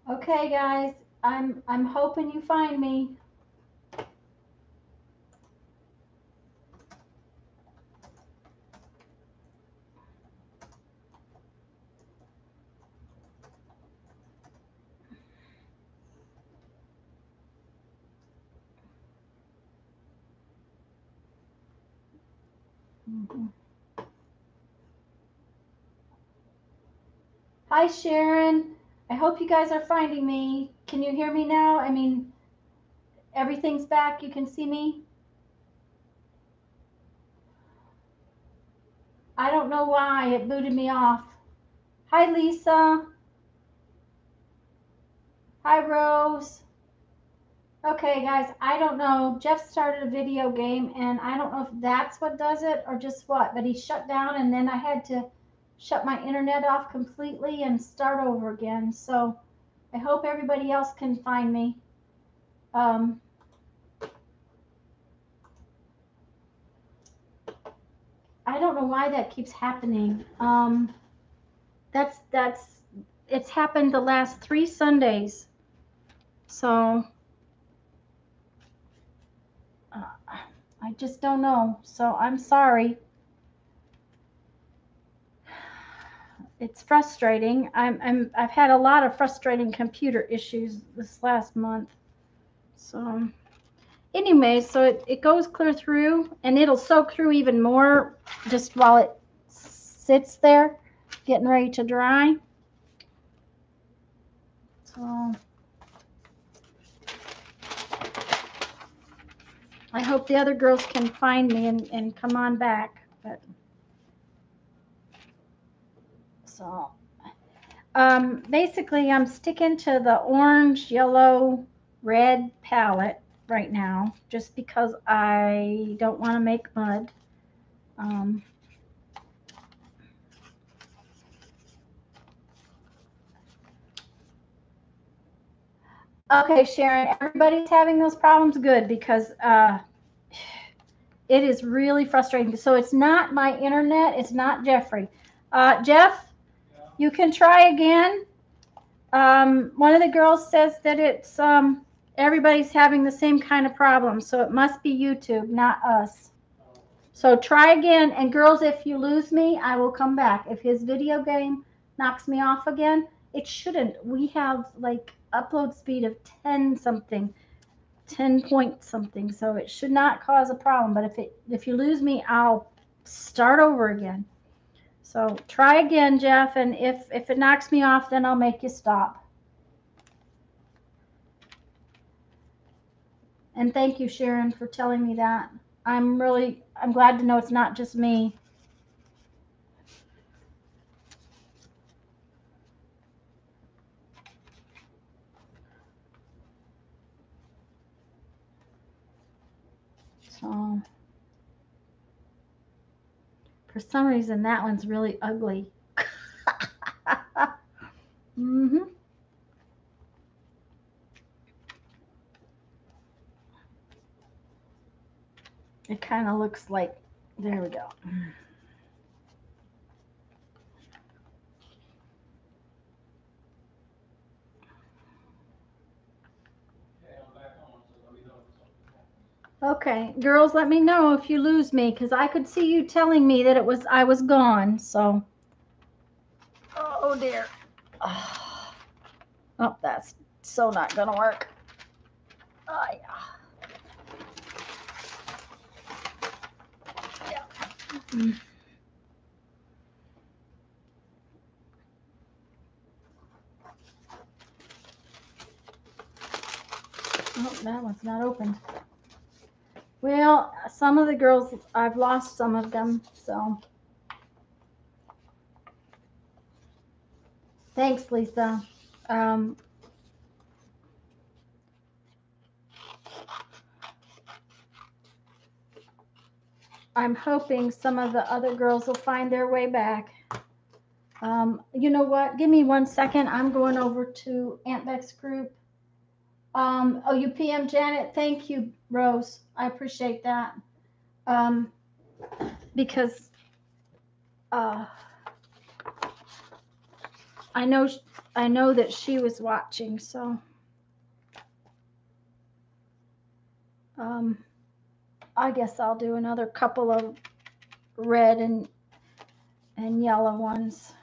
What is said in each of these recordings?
Okay, guys, I'm hoping you find me. Mhm. Hi, Sharon. I hope you guys are finding me. Can you hear me now? I mean, everything's back. You can see me. I don't know why it booted me off. Hi, Lisa. Hi, Rose. Okay, guys, I don't know. Jeff started a video game, and I don't know if that's what does it or just what, but he shut down, and then I had to shut my internet off completely and start over again. So I hope everybody else can find me. Um, I don't know why that keeps happening. That's it's happened the last 3 Sundays. So uh, I just don't know. So I'm sorry. It's frustrating. I've had a lot of frustrating computer issues this last month. So anyway, so it goes clear through and it'll soak through even more just while it sits there getting ready to dry. So I hope the other girls can find me and come on back. But so basically I'm sticking to the orange, yellow, red palette right now just because I don't want to make mud. Um, okay, Sharon, everybody's having those problems. Good, because it is really frustrating. So it's not my internet. It's not Jeffrey. Jeff, you can try again. One of the girls says that it's everybody's having the same kind of problem. So it must be YouTube, not us. So try again. And girls, if you lose me, I will come back. If his video game knocks me off again, it shouldn't. We have like upload speed of 10 something, 10 point something. So it should not cause a problem. But if you lose me, I'll start over again. So try again, Jeff. And if it knocks me off, then I'll make you stop. And thank you, Sharon, for telling me that. I'm glad to know it's not just me. So for some reason, that one's really ugly. Mm-hmm. It kind of looks like, there we go. Okay, girls, let me know if you lose me, because I could see you telling me that I was gone. So, oh dear. Oh, that's so not gonna work. Oh, yeah. Mm. Oh, that one's not open. Well, some of the girls, I've lost some of them, so. Thanks, Lisa. Um, I'm hoping some of the other girls will find their way back. You know what? Give me 1 second. I'm going over to Aunt Beck's group. Oh, you PM Janet. Thank you, Rose. I appreciate that. Um, because uh, I know I know that she was watching, so I guess I'll do another couple of red and yellow ones.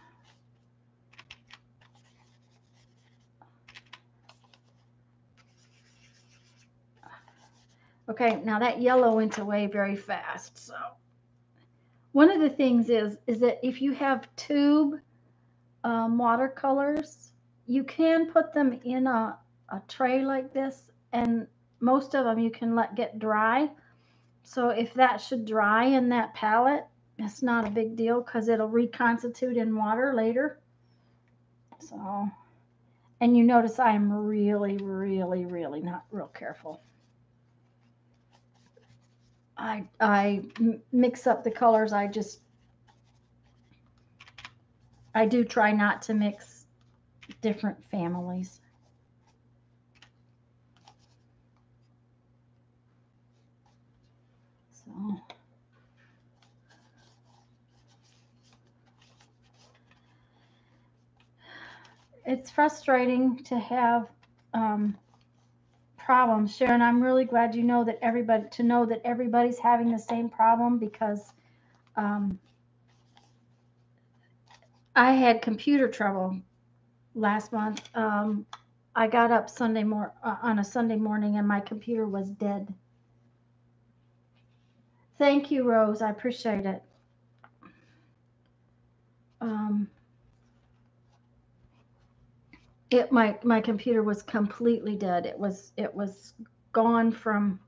Okay, now that yellow went away very fast. So one of the things is that if you have tube watercolors, you can put them in a tray like this, and most of them you can let get dry. So if that should dry in that palette, it's not a big deal because it'll reconstitute in water later. So, and you notice I'm really, really, really not real careful. I mix up the colors. I do try not to mix different families. So it's frustrating to have problems, Sharon. I'm really glad you know that everybody's having the same problem, because I had computer trouble last month. I got up on a Sunday morning and my computer was dead. Thank you, Rose. I appreciate it. My computer was completely dead. It was gone from.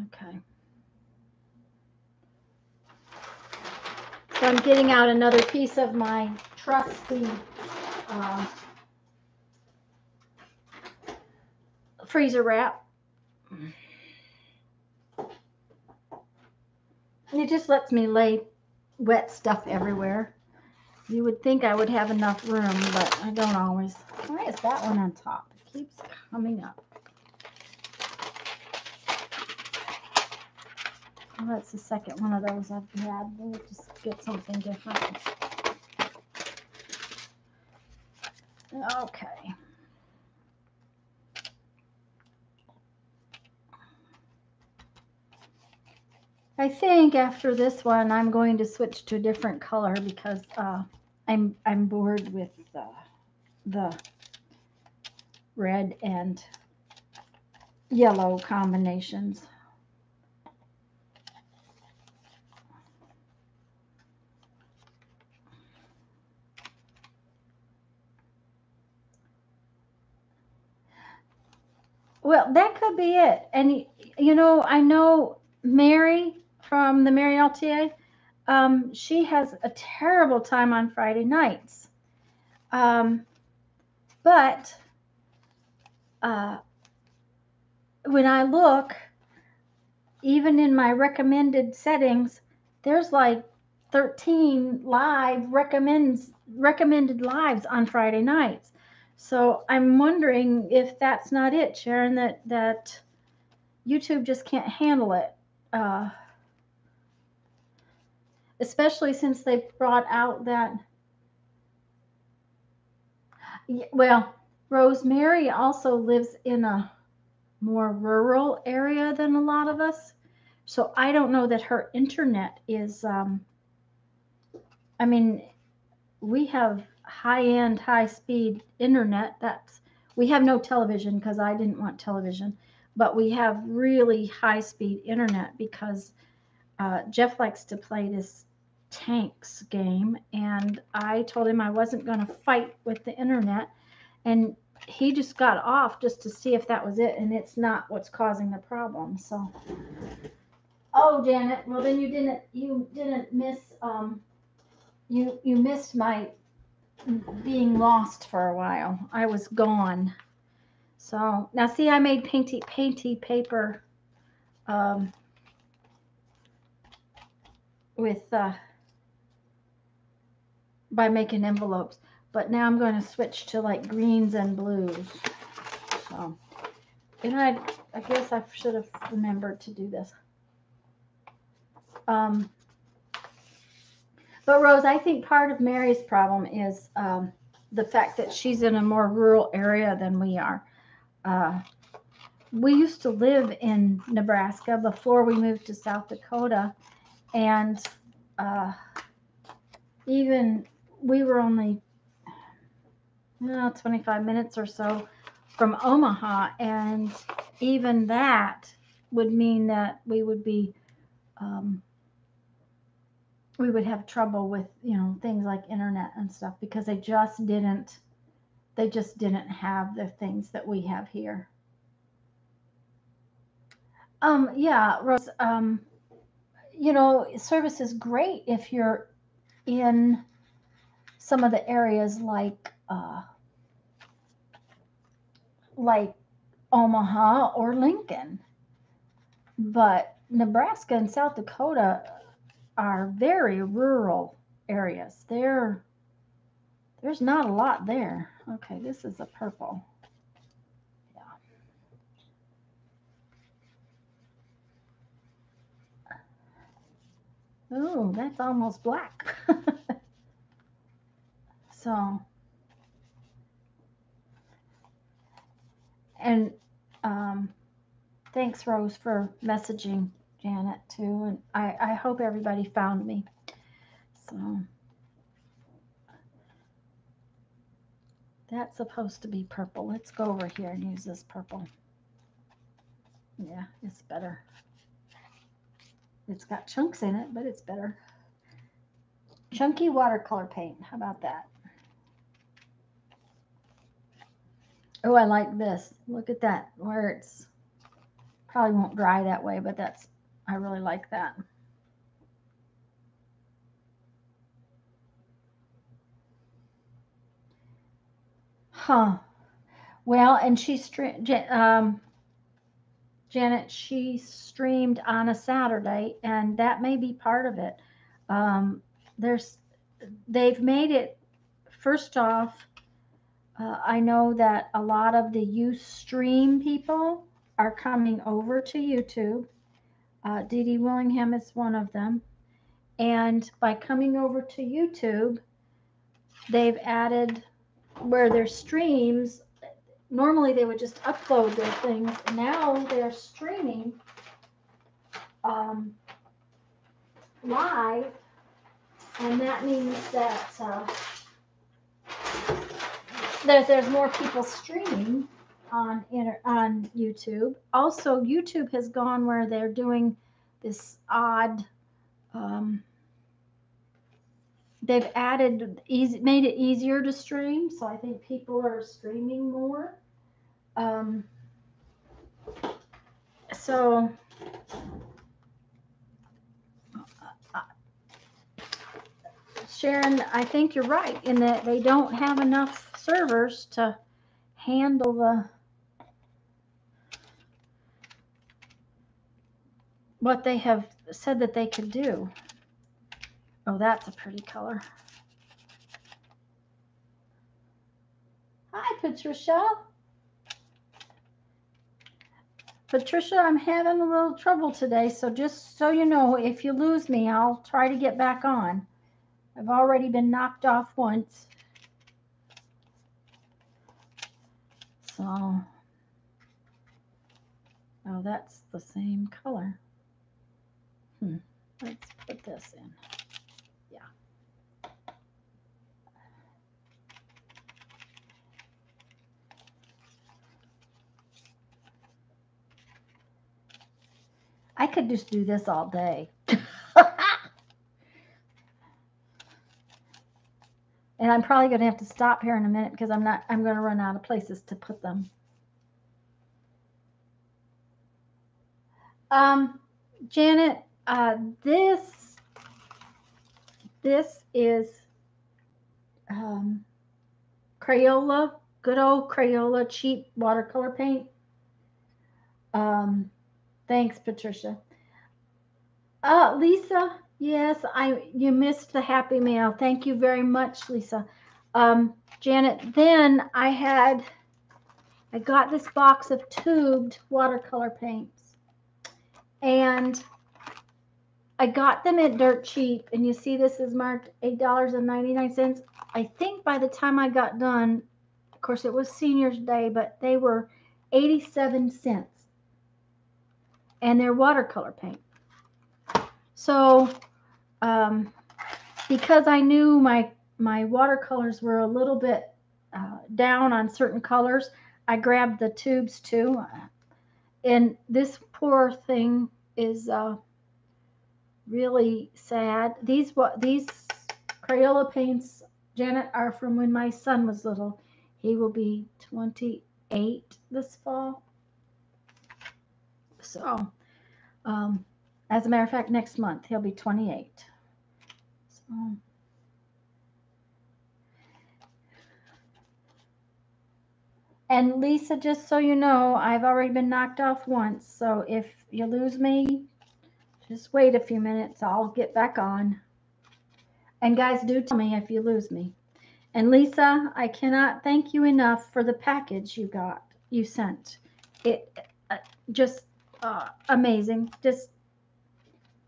Okay. So I'm getting out another piece of my trusty freezer wrap. It just lets me lay wet stuff everywhere. You would think I would have enough room, but I don't always. Why is that one on top? It keeps coming up. Well, that's the second one of those I've had. We'll just get something different. Okay. I think after this one, I'm going to switch to a different color because I'm bored with the red and yellow combinations. Well, that could be it. And I know Mary from the Mary LTA. She has a terrible time on Friday nights. But when I look, even in my recommended settings, there's like 13 live recommended lives on Friday nights. So I'm wondering if that's not it, Sharon, that YouTube just can't handle it. Especially since they brought out that. Well, Rosemary also lives in a more rural area than a lot of us. So I don't know that her internet is, I mean, we have high-end, high-speed internet. We have no television because I didn't want television, but we have really high-speed internet because Jeff likes to play this tanks game, and I told him I wasn't going to fight with the internet, and he just got off just to see if that was it, and it's not what's causing the problem. So, oh, Janet, well then you didn't miss you missed my being lost for a while. I was gone. So now see, I made painty paper with by making envelopes, but now I'm going to switch to like greens and blues. So, and I guess I should have remembered to do this. But Rose, I think part of Mary's problem is the fact that she's in a more rural area than we are. We used to live in Nebraska before we moved to South Dakota, and even we were only 25 minutes or so from Omaha, and even that would mean that we would be we would have trouble with things like internet and stuff, because they just didn't have the things that we have here. Yeah, Rose, service is great if you're in some of the areas like Omaha or Lincoln, but Nebraska and South Dakota are very rural areas. There's not a lot there. Okay, this is a purple. Yeah. Oh, that's almost black. So, and thanks, Rose, for messaging Janet too. And I hope everybody found me. So that's supposed to be purple. Let's go over here and use this purple. Yeah, it's better. It's got chunks in it, but it's better. Chunky watercolor paint. How about that? Oh, I like this. Look at that, where it's probably won't dry that way, but I really like that. Huh. Well, and Janet, she streamed on a Saturday, and that may be part of it. They've made it, first off, I know that a lot of the Ustream people are coming over to YouTube. Dee Dee Willingham is one of them. And by coming over to YouTube, they've added where their streams, normally they would just upload their things. Now they're streaming live, and that means that there's more people streaming on YouTube. Also, YouTube has gone where they're doing this odd. They've made it easier to stream, so I think people are streaming more. So Sharon, I think you're right in that they don't have enough servers to handle what they have said that they could do. Oh, that's a pretty color. Hi, Patricia. Patricia, I'm having a little trouble today, so just so you know, if you lose me, I'll try to get back on. I've already been knocked off once. So, oh, that's the same color. Let's put this in. Yeah. I could just do this all day. And I'm probably going to have to stop here in a minute because I'm going to run out of places to put them. Janet, this is Crayola, good old Crayola cheap watercolor paint. Thanks, Patricia. Lisa, yes, you missed the Happy Mail. Thank you very much, Lisa. Janet, then I got this box of tubed watercolor paints, and I got them at dirt cheap, and you see this is marked $8.99. I think by the time I got done, of course it was Senior's Day, but they were 87 cents. And they're watercolor paint. So because I knew my watercolors were a little bit down on certain colors, I grabbed the tubes too. And this poor thing is really sad. These Crayola paints, Janet, are from when my son was little. He will be 28 this fall. So, as a matter of fact, next month he'll be 28. So, and Lisa, just so you know, I've already been knocked off once. So if you lose me, just wait a few minutes. I'll get back on. And guys, do tell me if you lose me. And Lisa, I cannot thank you enough for the package you sent. It just amazing. Just,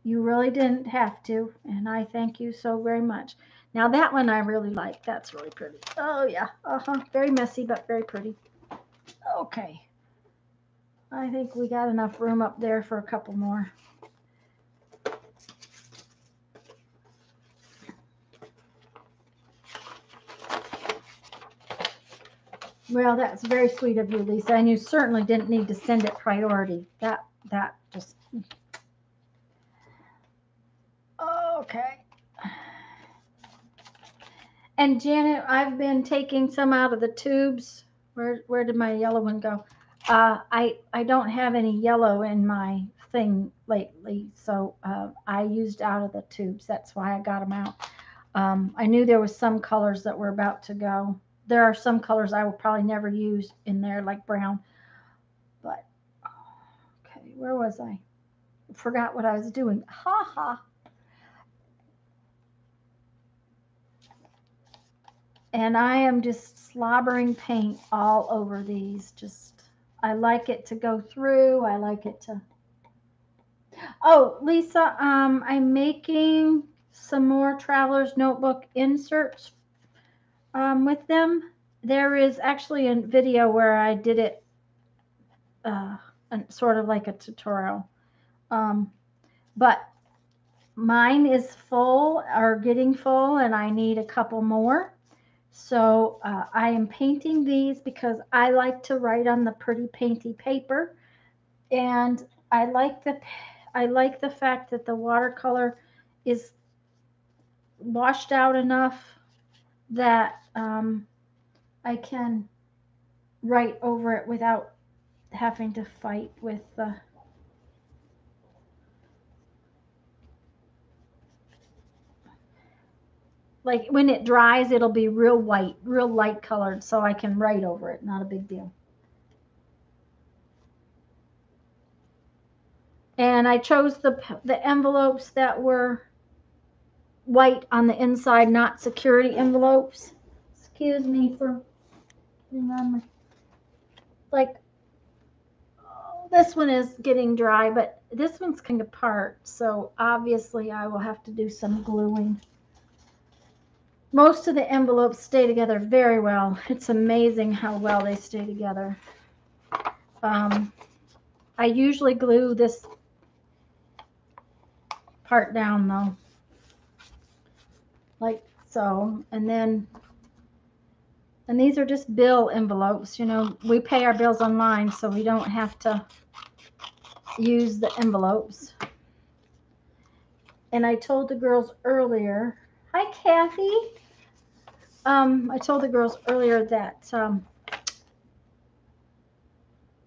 you really didn't have to, and I thank you so very much. Now that one I really like. That's really pretty. Oh yeah, very messy but very pretty. Okay, I think we got enough room up there for a couple more. Well, that's very sweet of you, Lisa, and you certainly didn't need to send it priority. That just... Okay. And Janet, I've been taking some out of the tubes. Where did my yellow one go? I don't have any yellow in my thing lately, so I used out of the tubes. That's why I got them out. I knew there was some colors that were about to go. There are some colors I will probably never use in there, like brown. But, okay, where was I? Forgot what I was doing. Ha ha. And I am just slobbering paint all over these. Just, I like it to go through. I like it to... Oh, Lisa, I'm making some more Traveler's Notebook inserts with them. There is actually a video where I did it sort of like a tutorial. But mine is full or getting full, and I need a couple more. So I am painting these because I like to write on the pretty painty paper, and I like the fact that the watercolor is washed out enough that I can write over it without having to fight with the... Like when it dries, it'll be real white, real light colored, so I can write over it. Not a big deal. And I chose the envelopes that were white on the inside, not security envelopes. Excuse me for getting on my... Like, oh, this one is getting dry, but this one's coming apart, so obviously I will have to do some gluing. Most of the envelopes stay together very well. It's amazing how well they stay together. I usually glue this part down though, like so, and these are just bill envelopes. You know, we pay our bills online, so we don't have to use the envelopes. And I told the girls earlier, hi Kathy. I told the girls earlier that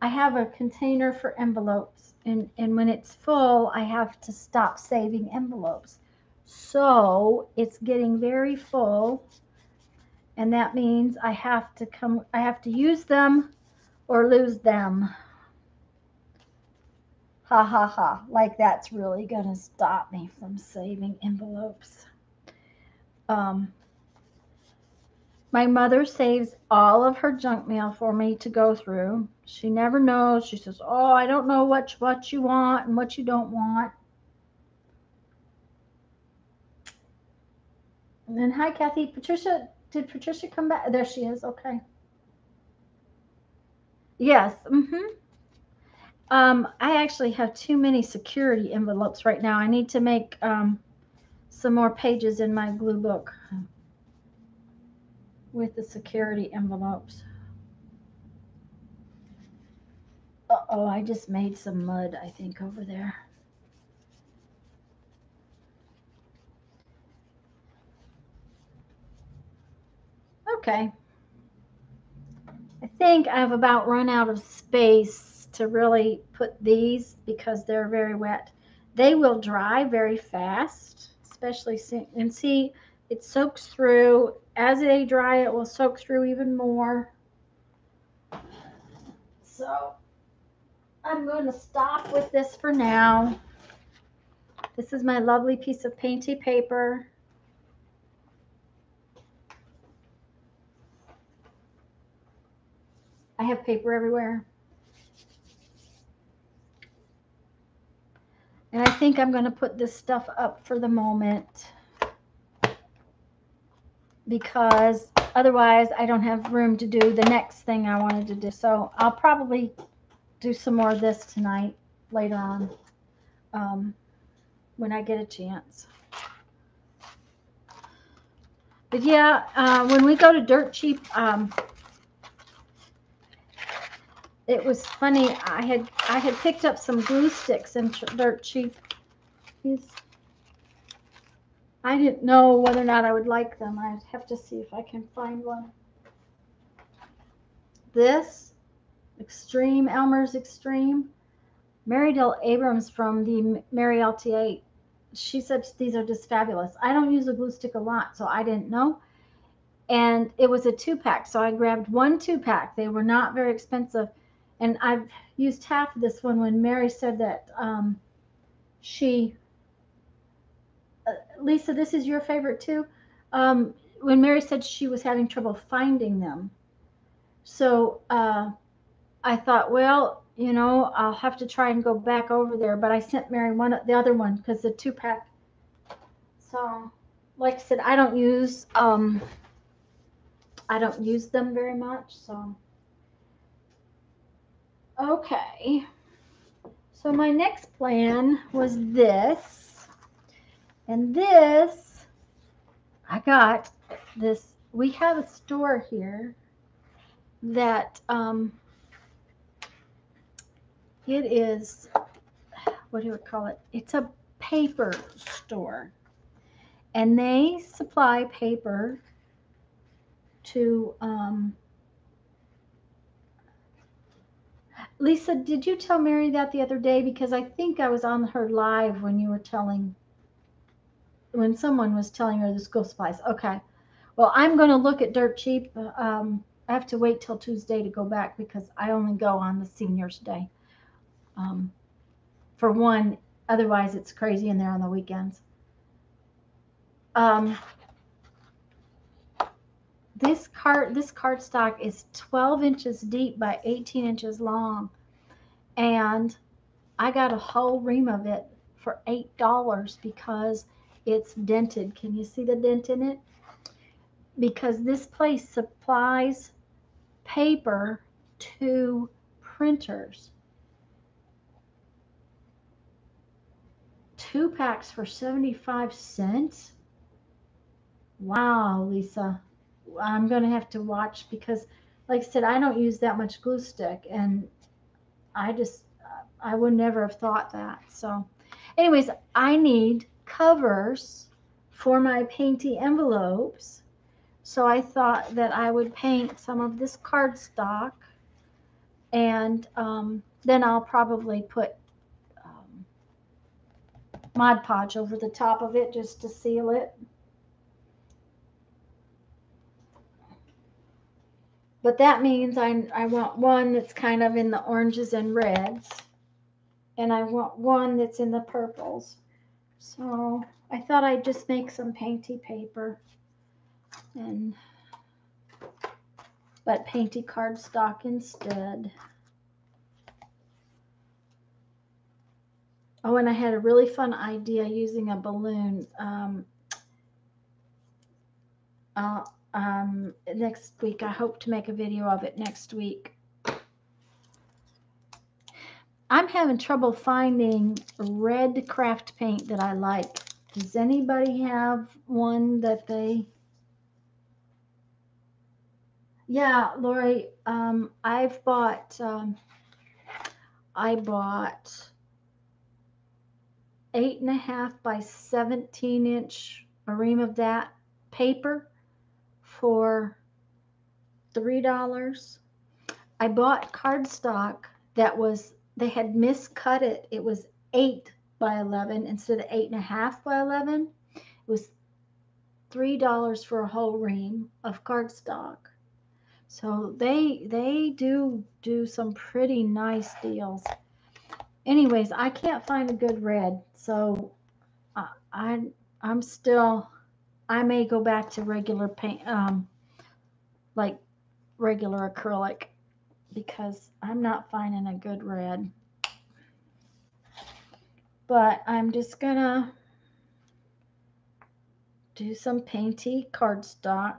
I have a container for envelopes, and when it's full, I have to stop saving envelopes. So it's getting very full, and that means I have to use them or lose them. Ha ha ha, like that's really gonna stop me from saving envelopes. My mother saves all of her junk mail for me to go through. She never knows. She says, oh, I don't know what you want and what you don't want. And hi, Kathy. Patricia, did Patricia come back? There she is. Okay. Yes. Mm-hmm. I actually have too many security envelopes right now. I need to make some more pages in my glue book with the security envelopes. Uh-oh, I just made some mud, I think, over there. Okay. I think I've about run out of space to really put these because they're very wet. They will dry very fast, especially and see it soaks through. As they dry, it will soak through even more. So I'm going to stop with this for now. This is my lovely piece of painty paper. I have paper everywhere. And I think I'm going to put this stuff up for the moment because otherwise I don't have room to do the next thing I wanted to do. So I'll probably do some more of this tonight later on when I get a chance. But yeah, when we go to Dirt Cheap, it was funny. I had picked up some glue sticks in Dirt Cheap. I didn't know whether or not I would like them. I'd have to see if I can find one. This Extreme, Elmer's Extreme. Mary Del Abrams from the Mary LTA, she said these are just fabulous. I don't use a glue stick a lot, so I didn't know. And it was a 2-pack, so I grabbed one 2-pack. They were not very expensive. And I've used half of this one when Mary said that she, Lisa, this is your favorite too. When Mary said she was having trouble finding them. So I thought, well, you know, I'll have to try and go back over there. But I sent Mary the other one, because the 2-pack. So, like I said, I don't use them very much. So, okay. So my next plan was this, and this I got this. We have a store here that it is, what do we call it? It's a paper store, and they supply paper to Lisa, did you tell Mary that the other day? Because I think I was on her live when someone was telling her the school supplies. Okay. Well, I'm going to look at Dirt Cheap. I have to wait till Tuesday to go back because I only go on the seniors' day. For one, otherwise it's crazy in there on the weekends. This cardstock is 12 inches deep by 18 inches long, and I got a whole ream of it for $8 because it's dented. Can you see the dent in it? Because this place supplies paper to printers. 2 packs for 75 cents. Wow, Lisa. I'm going to have to watch because, like I said, I don't use that much glue stick, and I would never have thought that. So, anyways, I need covers for my painty envelopes. So I thought that I would paint some of this cardstock, and then I'll probably put Mod Podge over the top of it just to seal it. But that means I want one that's kind of in the oranges and reds, and I want one that's in the purples. So I thought I'd just make some painty paper but painty cardstock instead. Oh, and I had a really fun idea using a balloon. next week. I hope to make a video of it next week. I'm having trouble finding red craft paint that I like. Does anybody have one that they... Yeah, Lori, I bought 8.5 by 17-inch a ream of that paper for $3. I bought cardstock that was, they had miscut it. It was 8 by 11 instead of 8.5 by 11. It was $3 for a whole ream of cardstock. So they do some pretty nice deals. Anyways, I can't find a good red, so I'm still, I may go back to regular paint, like regular acrylic, because I'm not finding a good red. But I'm just gonna do some painty cardstock,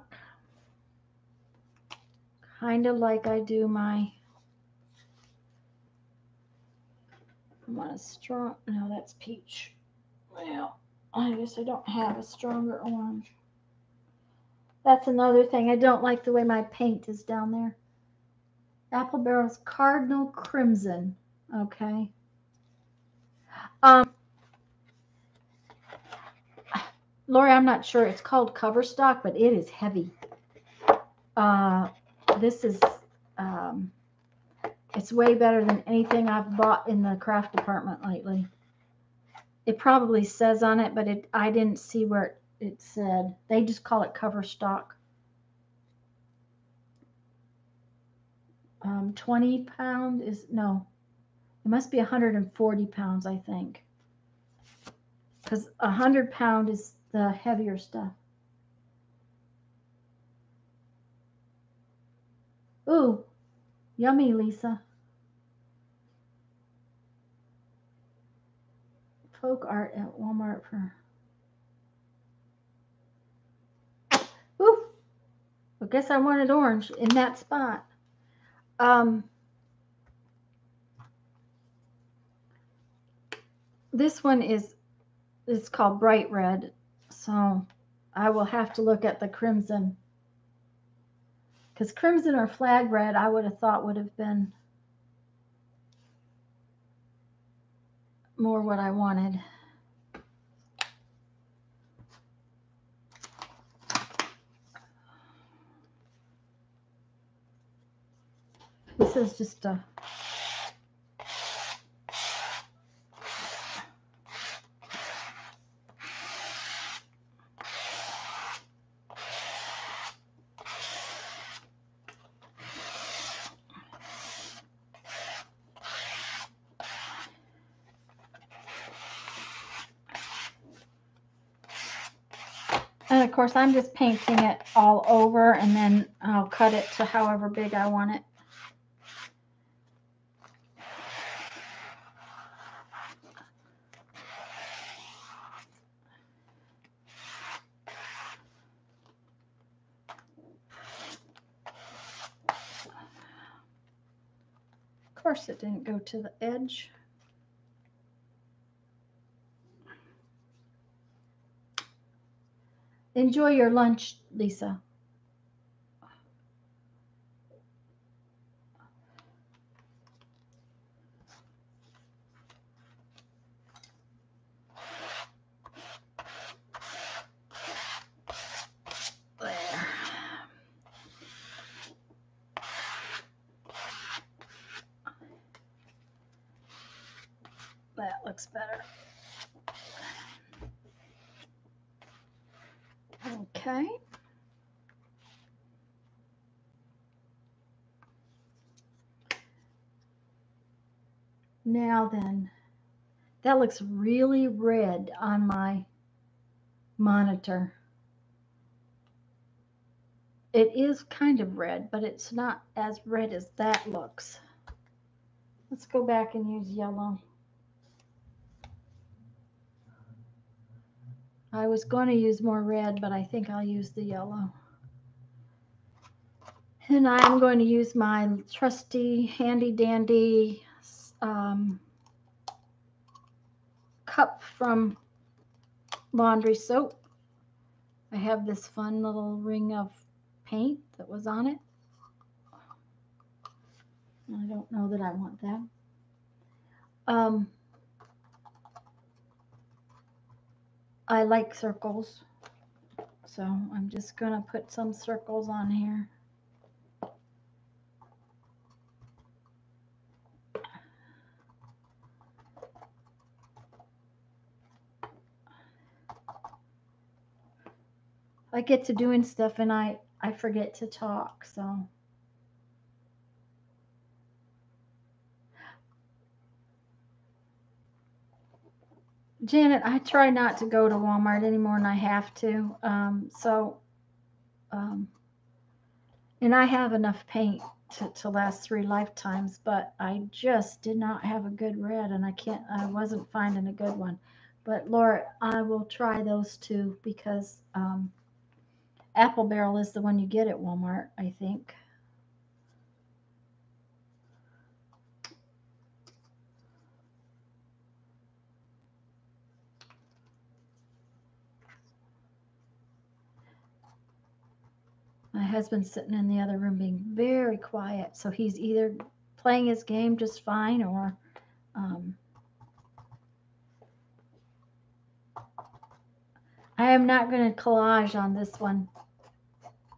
kind of like I do my, I want a strong, no, that's peach. Well, I guess I don't have a stronger orange. That's another thing. I don't like the way my paint is down there. Apple Barrel's Cardinal Crimson. Okay. Lori, I'm not sure. It's called cover stock, but it is heavy. This is, it's way better than anything I've bought in the craft department lately. It probably says on it, but I didn't see where it said. They just call it cover stock. 20 pound is, no, it must be 140 pounds, I think. Because 100 pound is the heavier stuff. Ooh, yummy, Lisa. Folk art at Walmart for... Ooh, I guess I wanted orange in that spot. This one is, it's called bright red, so I will have to look at the crimson, because crimson or flag red I would have thought would have been more what I wanted. This is just a... And of course, I'm just painting it all over, and then I'll cut it to however big I want it. Of course, it didn't go to the edge. Enjoy your lunch, Lisa. There. That looks better. Okay. Now then, that looks really red on my monitor. It is kind of red, but it's not as red as that looks. Let's go back and use yellow. I was going to use more red, but I think I'll use the yellow. And I'm going to use my trusty handy dandy cup from laundry soap. I have this fun little ring of paint that was on it. I don't know that I want that. I like circles, so I'm just going to put some circles on here. I get to doing stuff and I forget to talk, so. Janet, I try not to go to Walmart anymore than I have to. And I have enough paint to last 3 lifetimes, but I just did not have a good red, and I wasn't finding a good one. But Laura, I will try those two because Apple Barrel is the one you get at Walmart, I think. My husband's sitting in the other room being very quiet, so he's either playing his game just fine or I am not going to collage on this one.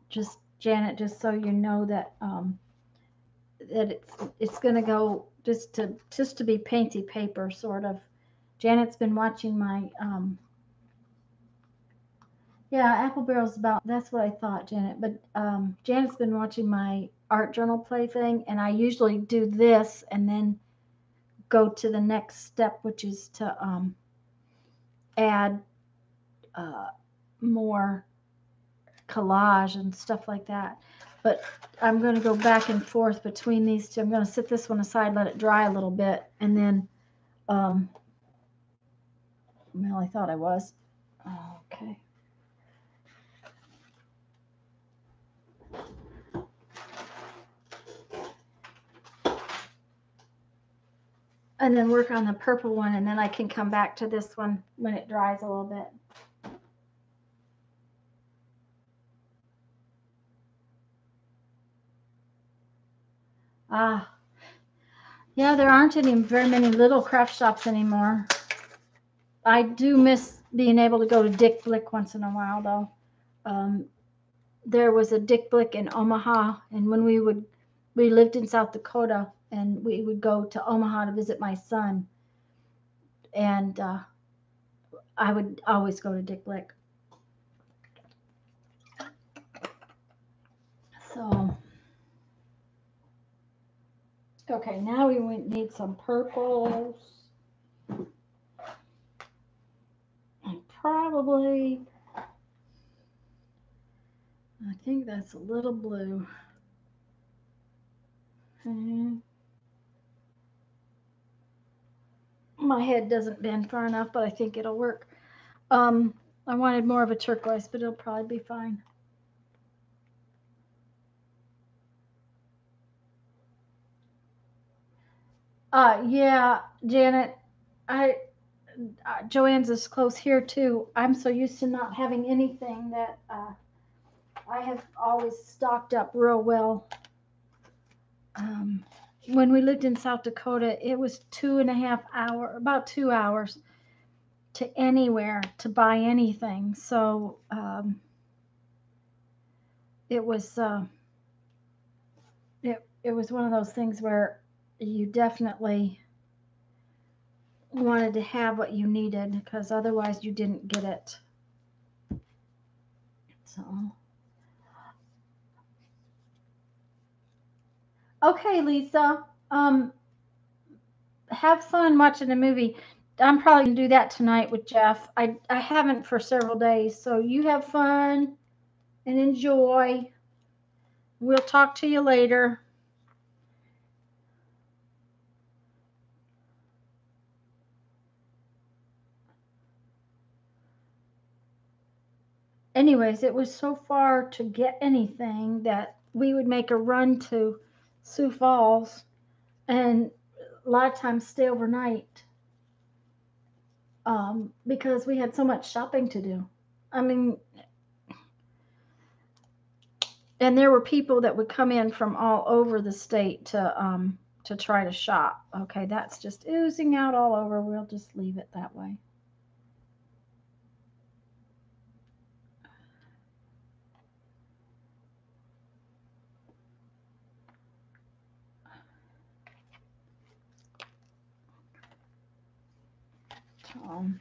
Just Janet, just so you know that that it's going to go just to be painty paper sort of. Janet's been watching my yeah, Apple Barrel's about, that's what I thought, Janet. But Janet's been watching my art journal play thing, and I usually do this and then go to the next step, which is to add more collage and stuff like that. But I'm going to go back and forth between these two. I'm going to sit this one aside, let it dry a little bit, and then, well, I thought I was. Okay. And then work on the purple one, and then I can come back to this one when it dries a little bit. Yeah, there aren't very many little craft shops anymore. I do miss being able to go to Dick Blick once in a while, though. There was a Dick Blick in Omaha, and when we lived in South Dakota, and we would go to Omaha to visit my son, and I would always go to Dick Blick. So, okay, now we need some purples. And probably, I think that's a little blue. My head doesn't bend far enough, but I think it'll work. I wanted more of a turquoise, but it'll probably be fine. Yeah, Janet, Joanne's is close here too. I'm so used to not having anything that I have always stocked up real well. When we lived in South Dakota, it was 2.5 hours, about 2 hours to anywhere to buy anything. So it was it was one of those things where you definitely wanted to have what you needed because otherwise you didn't get it. So, okay, Lisa, have fun watching the movie. I'm probably gonna do that tonight with Jeff. I haven't for several days, so you have fun and enjoy. We'll talk to you later. Anyways, it was so far to get anything that we would make a run to Sioux Falls and a lot of times stay overnight because we had so much shopping to do. I mean, and there were people that would come in from all over the state to try to shop. Okay, that's just oozing out all over. We'll just leave it that way. Um,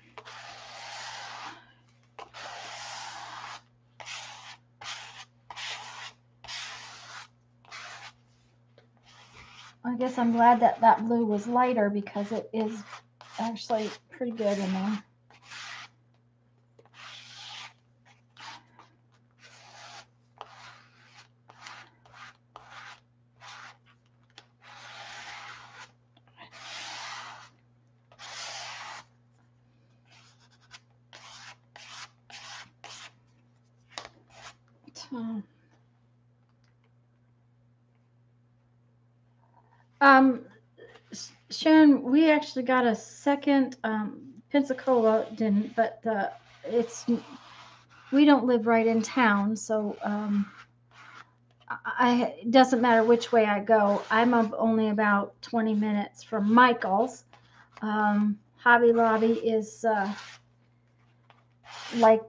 I guess I'm glad that that blue was lighter because it is actually pretty good in there. Um, Sharon, we actually got a second. Pensacola didn't, but it's we don't live right in town, so it doesn't matter which way I go. I'm only about 20 minutes from Michael's. Hobby Lobby is like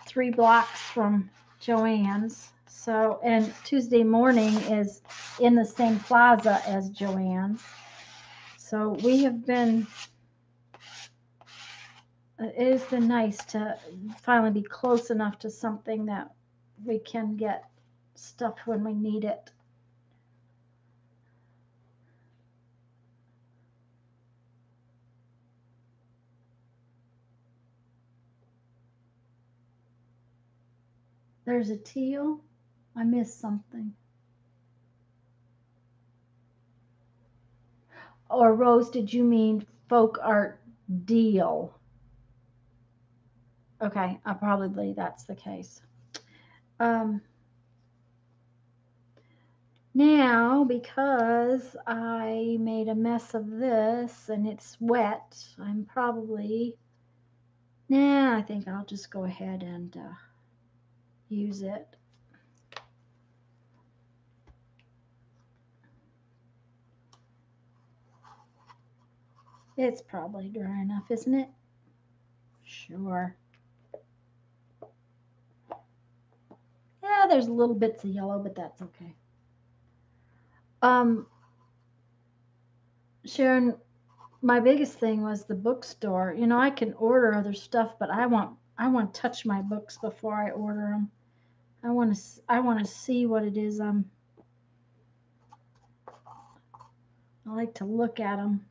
3 blocks from Joann's. So, and Tuesday morning is in the same plaza as Joann's. So we have been, it has been nice to finally be close enough to something that we can get stuff when we need it. There's a teal. I missed something. Or Rose, did you mean folk art deal? Okay, probably that's the case. Um, Now, because I made a mess of this and it's wet, I'm probably, I think I'll just go ahead and use it. It's probably dry enough, isn't it? Sure. Yeah, there's little bits of yellow, but that's okay. Um, Sharon, my biggest thing was the bookstore. You know, I can order other stuff, but I want to touch my books before I order them. I want to see what it is. I like to look at them.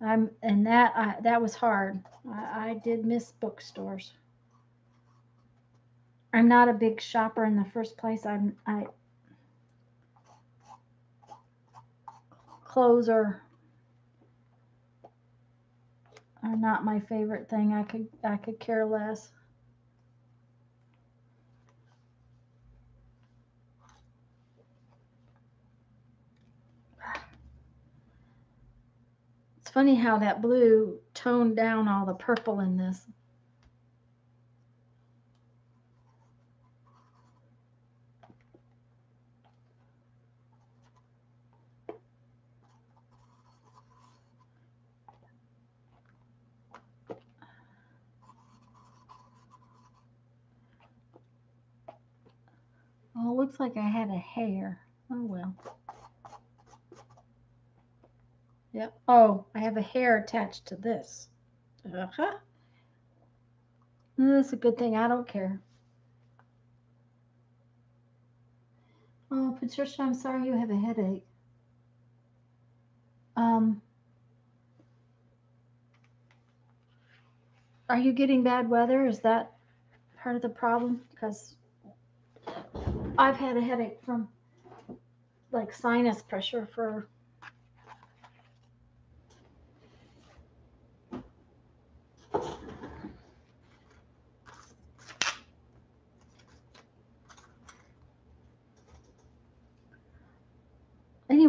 And that was hard. I did miss bookstores. I'm not a big shopper in the first place. I clothes are not my favorite thing. I could care less. It's funny how that blue toned down all the purple in this. Oh, it looks like I had a hair. Oh well. Yep. Oh, I have a hair attached to this. Uh-huh. That's a good thing. I don't care. Oh, Patricia, I'm sorry you have a headache. Um, are you getting bad weather? Is that part of the problem? Because I've had a headache from like sinus pressure for.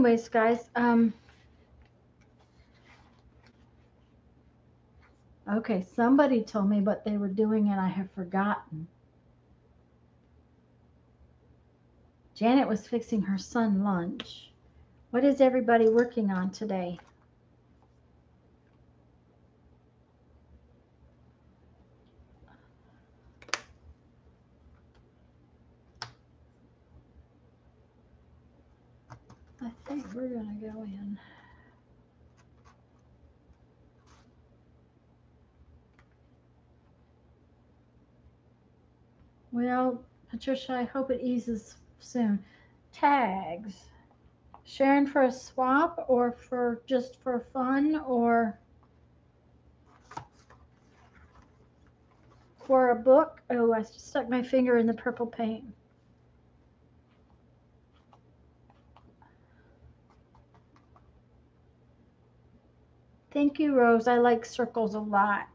anyways, guys, okay, somebody told me what they were doing and I have forgotten. Janet was fixing her son lunch. What is everybody working on today? I think we're going to go in. Well, Patricia, I hope it eases soon. Tags. Sharon for a swap or for just for fun or for a book? Oh, I stuck my finger in the purple paint. Thank you, Rose. I like circles a lot.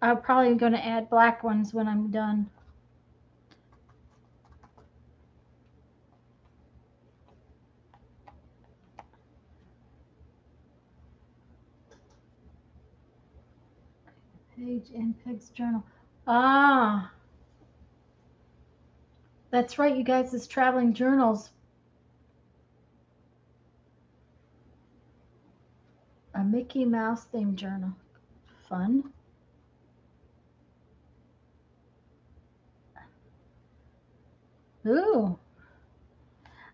I'm probably going to add black ones when I'm done. Page in Peg's journal. Ah, that's right, you guys. This traveling journals. A Mickey Mouse themed journal. Fun. Ooh.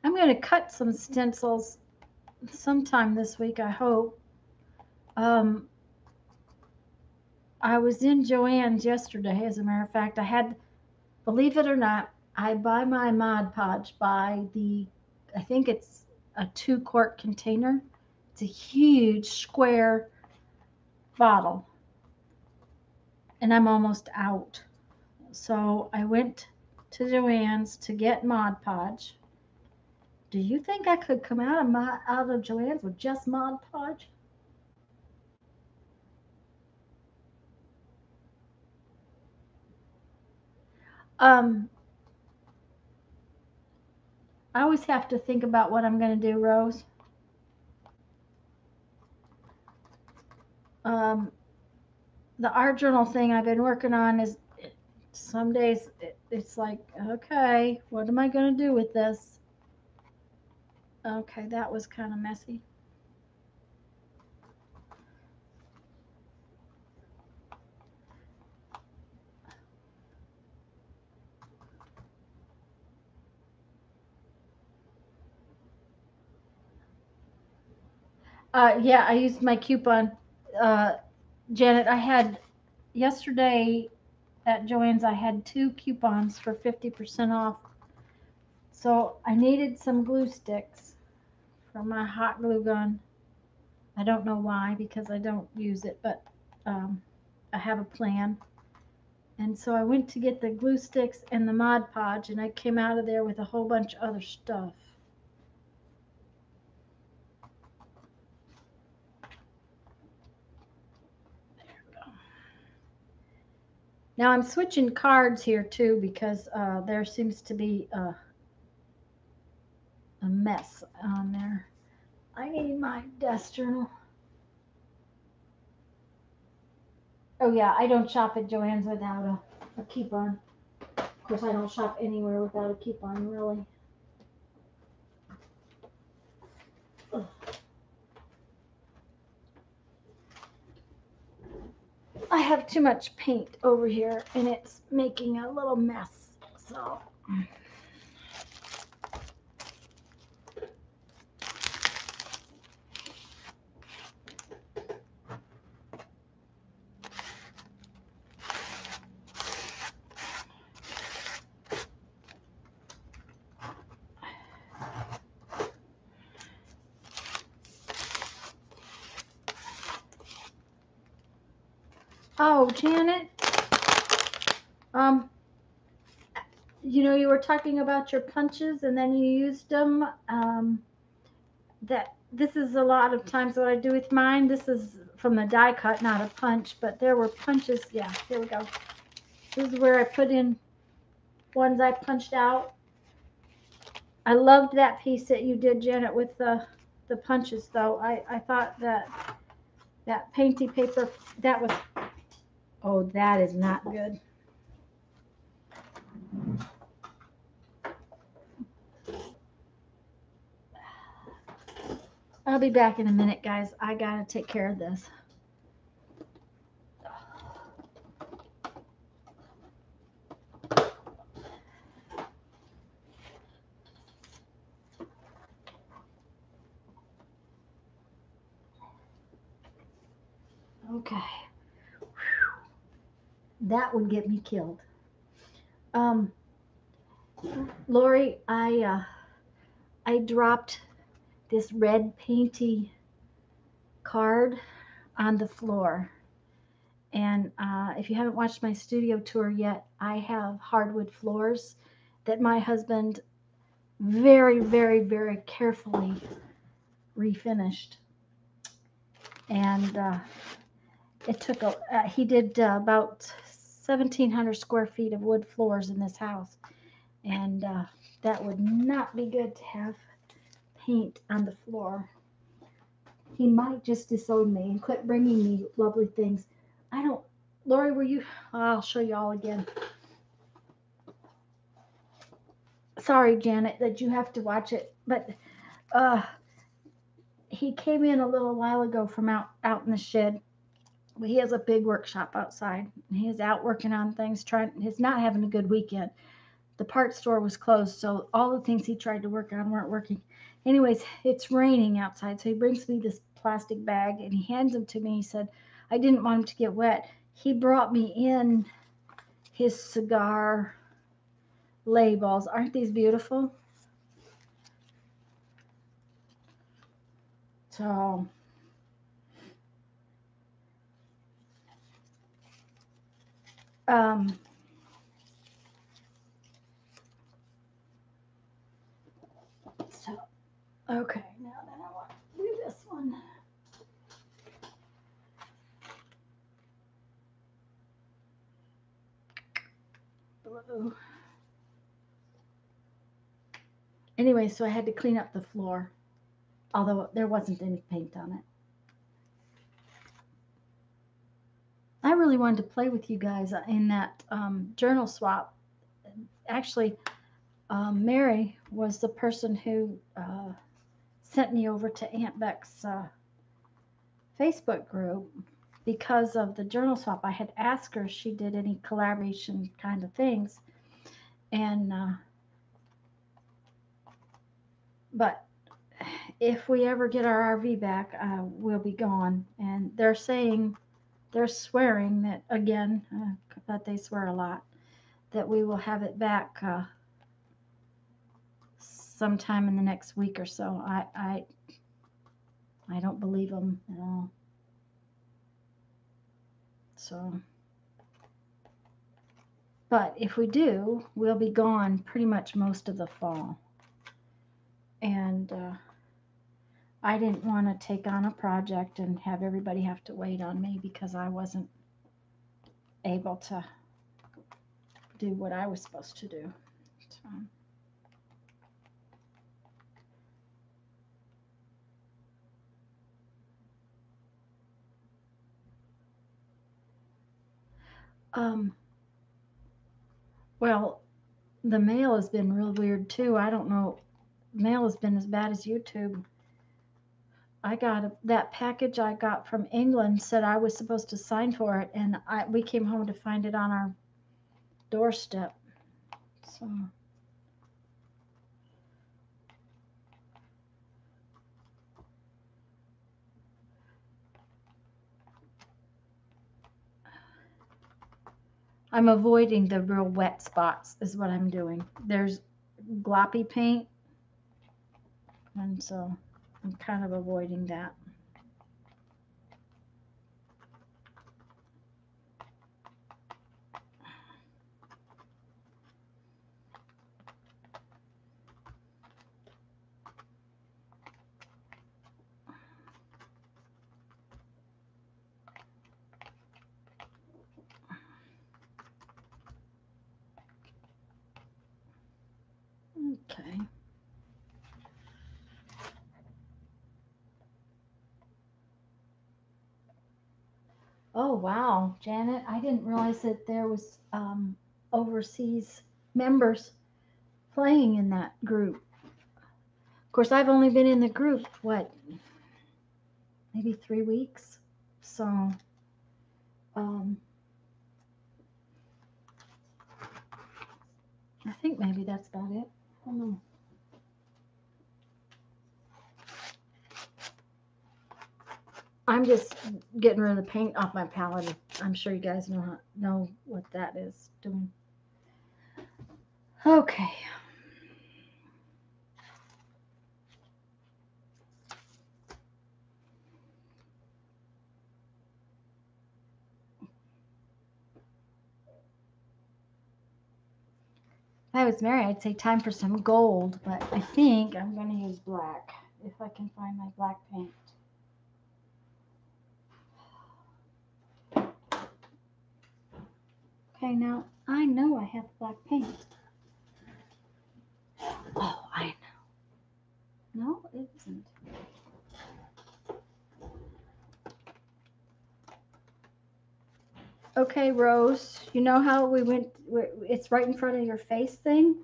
I'm going to cut some stencils sometime this week, I hope. I was in Joann's yesterday, as a matter of fact. I had, believe it or not, I buy my Mod Podge by the, I think it's a 2-quart container. It's a huge square bottle. And I'm almost out. So I went to Joann's to get Mod Podge. Do you think I could come out of Joann's with just Mod Podge? I always have to think about what I'm going to do, Rose. The art journal thing I've been working on is, some days it's like, okay, what am I going to do with this? Okay, that was kind of messy. Yeah, I used my coupon. Janet, I had yesterday at Joann's, I had 2 coupons for 50% off. So I needed some glue sticks for my hot glue gun. I don't know why, because I don't use it, but I have a plan. And so I went to get the glue sticks and the Mod Podge, and I came out of there with a whole bunch of other stuff. There we go. Now I'm switching cards here too, because there seems to be a mess on there. I need my desk journal. Oh yeah, I don't shop at Joann's without a coupon. Of course, I don't shop anywhere without a coupon, really. Ugh. I have too much paint over here, and it's making a little mess, so. Oh, Janet, you know, you were talking about your punches and then you used them. This is a lot of times what I do with mine. This is from the die cut, not a punch, but there were punches. Yeah, here we go. This is where I put in ones I punched out. I loved that piece that you did, Janet, with the punches, though. I thought that painty paper, that was, oh, that is not good. I'll be back in a minute, guys. I gotta take care of this. Okay. That would get me killed. Um, Lori, I dropped this red painty card on the floor. And if you haven't watched my studio tour yet, I have hardwood floors that my husband very, very, very carefully refinished. And it took he did about 1,700 square feet of wood floors in this house. And that would not be good to have paint on the floor. He might just disown me and quit bringing me lovely things. I don't, Lori, were you, I'll show you all again. Sorry, Janet, that you have to watch it, but he came in a little while ago from out in the shed. He has a big workshop outside. He is out working on things, he's not having a good weekend. The parts store was closed, so all the things he tried to work on weren't working. Anyways, it's raining outside, so he brings me this plastic bag and he hands them to me. He said, I didn't want him to get wet. He brought me in his cigar labels. Aren't these beautiful? So, so okay, now then I want to do this one. Blue. Anyway, so I had to clean up the floor, although there wasn't any paint on it. I really wanted to play with you guys in that journal swap. Actually, Mary was the person who sent me over to Aunt Beck's Facebook group because of the journal swap. I had asked her if she did any collaboration kind of things, and but if we ever get our RV back, we'll be gone. And they're swearing that again, but they swear a lot, that we will have it back sometime in the next week or so. I don't believe them at all. So, but if we do, we'll be gone pretty much most of the fall. And I didn't want to take on a project and have everybody have to wait on me because I wasn't able to do what I was supposed to do. So. Well, the mail has been real weird too. I don't know. Mail has been as bad as YouTube. I got that package I got from England said I was supposed to sign for it, and we came home to find it on our doorstep. So. I'm avoiding the real wet spots is what I'm doing. There's gloppy paint, and so I'm kind of avoiding that. Okay. Wow, Janet, I didn't realize that there was overseas members playing in that group. Of course, I've only been in the group, what, maybe 3 weeks? So, I think maybe that's about it. I don't know. I'm just getting rid of the paint off my palette. I'm sure you guys know what that is doing. Okay. If I was Mary, I'd say time for some gold, but I think I'm going to use black if I can find my black paint. Okay, now I know I have black paint. Oh, I know. No, it isn't. Okay, Rose, you know how we went, it's right in front of your face thing?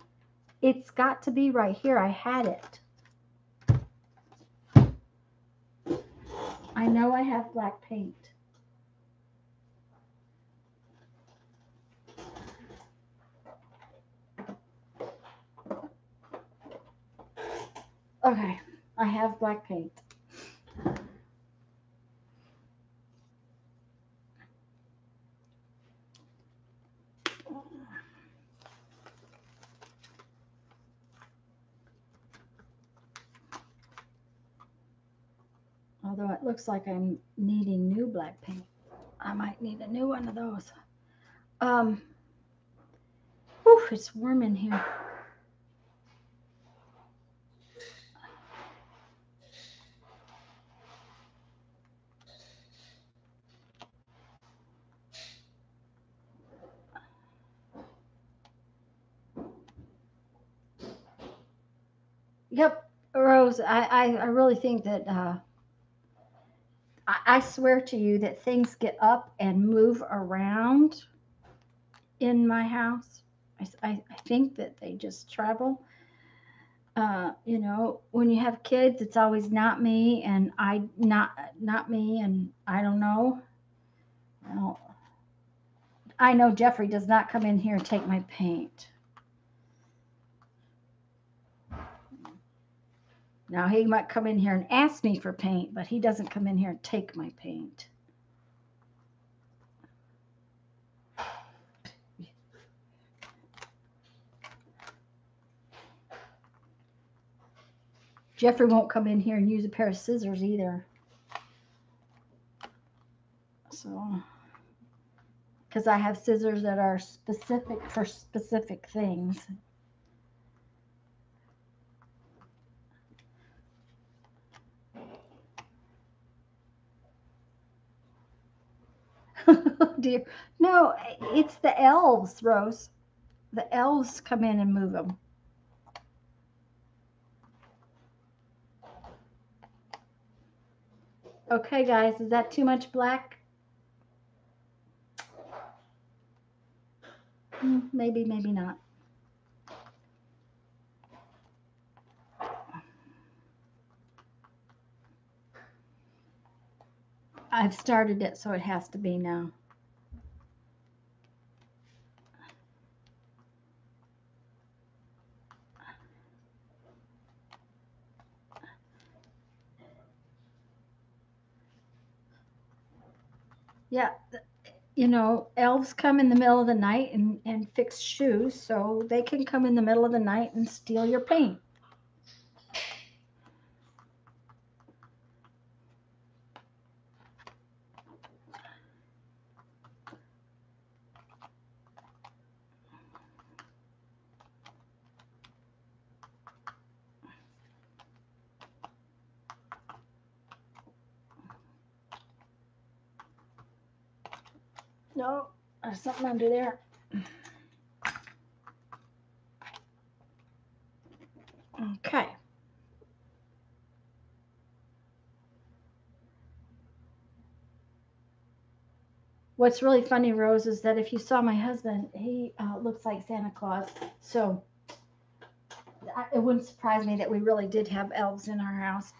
It's got to be right here. I had it. I know I have black paint. Okay, I have black paint. Although it looks like I'm needing new black paint. I might need a new one of those. Whew, it's warm in here. Yep, Rose, I really think that I swear to you that things get up and move around in my house. I think that they just travel. You know, when you have kids, it's always not me and not me and I don't know. Well, I know Jeffrey does not come in here and take my paint. Now, he might come in here and ask me for paint, but he doesn't come in here and take my paint. Jeffrey won't come in here and use a pair of scissors either. So, because I have scissors that are specific for specific things. Dear, no, it's the elves, Rose. The elves come in and move them. Okay, guys, is that too much black? Maybe, maybe not. I've started it, so it has to be now. Yeah, you know, elves come in the middle of the night and fix shoes, so they can come in the middle of the night and steal your paint. No, there's something under there. Okay. What's really funny, Rose, is that if you saw my husband, he looks like Santa Claus. So it wouldn't surprise me that we really did have elves in our house.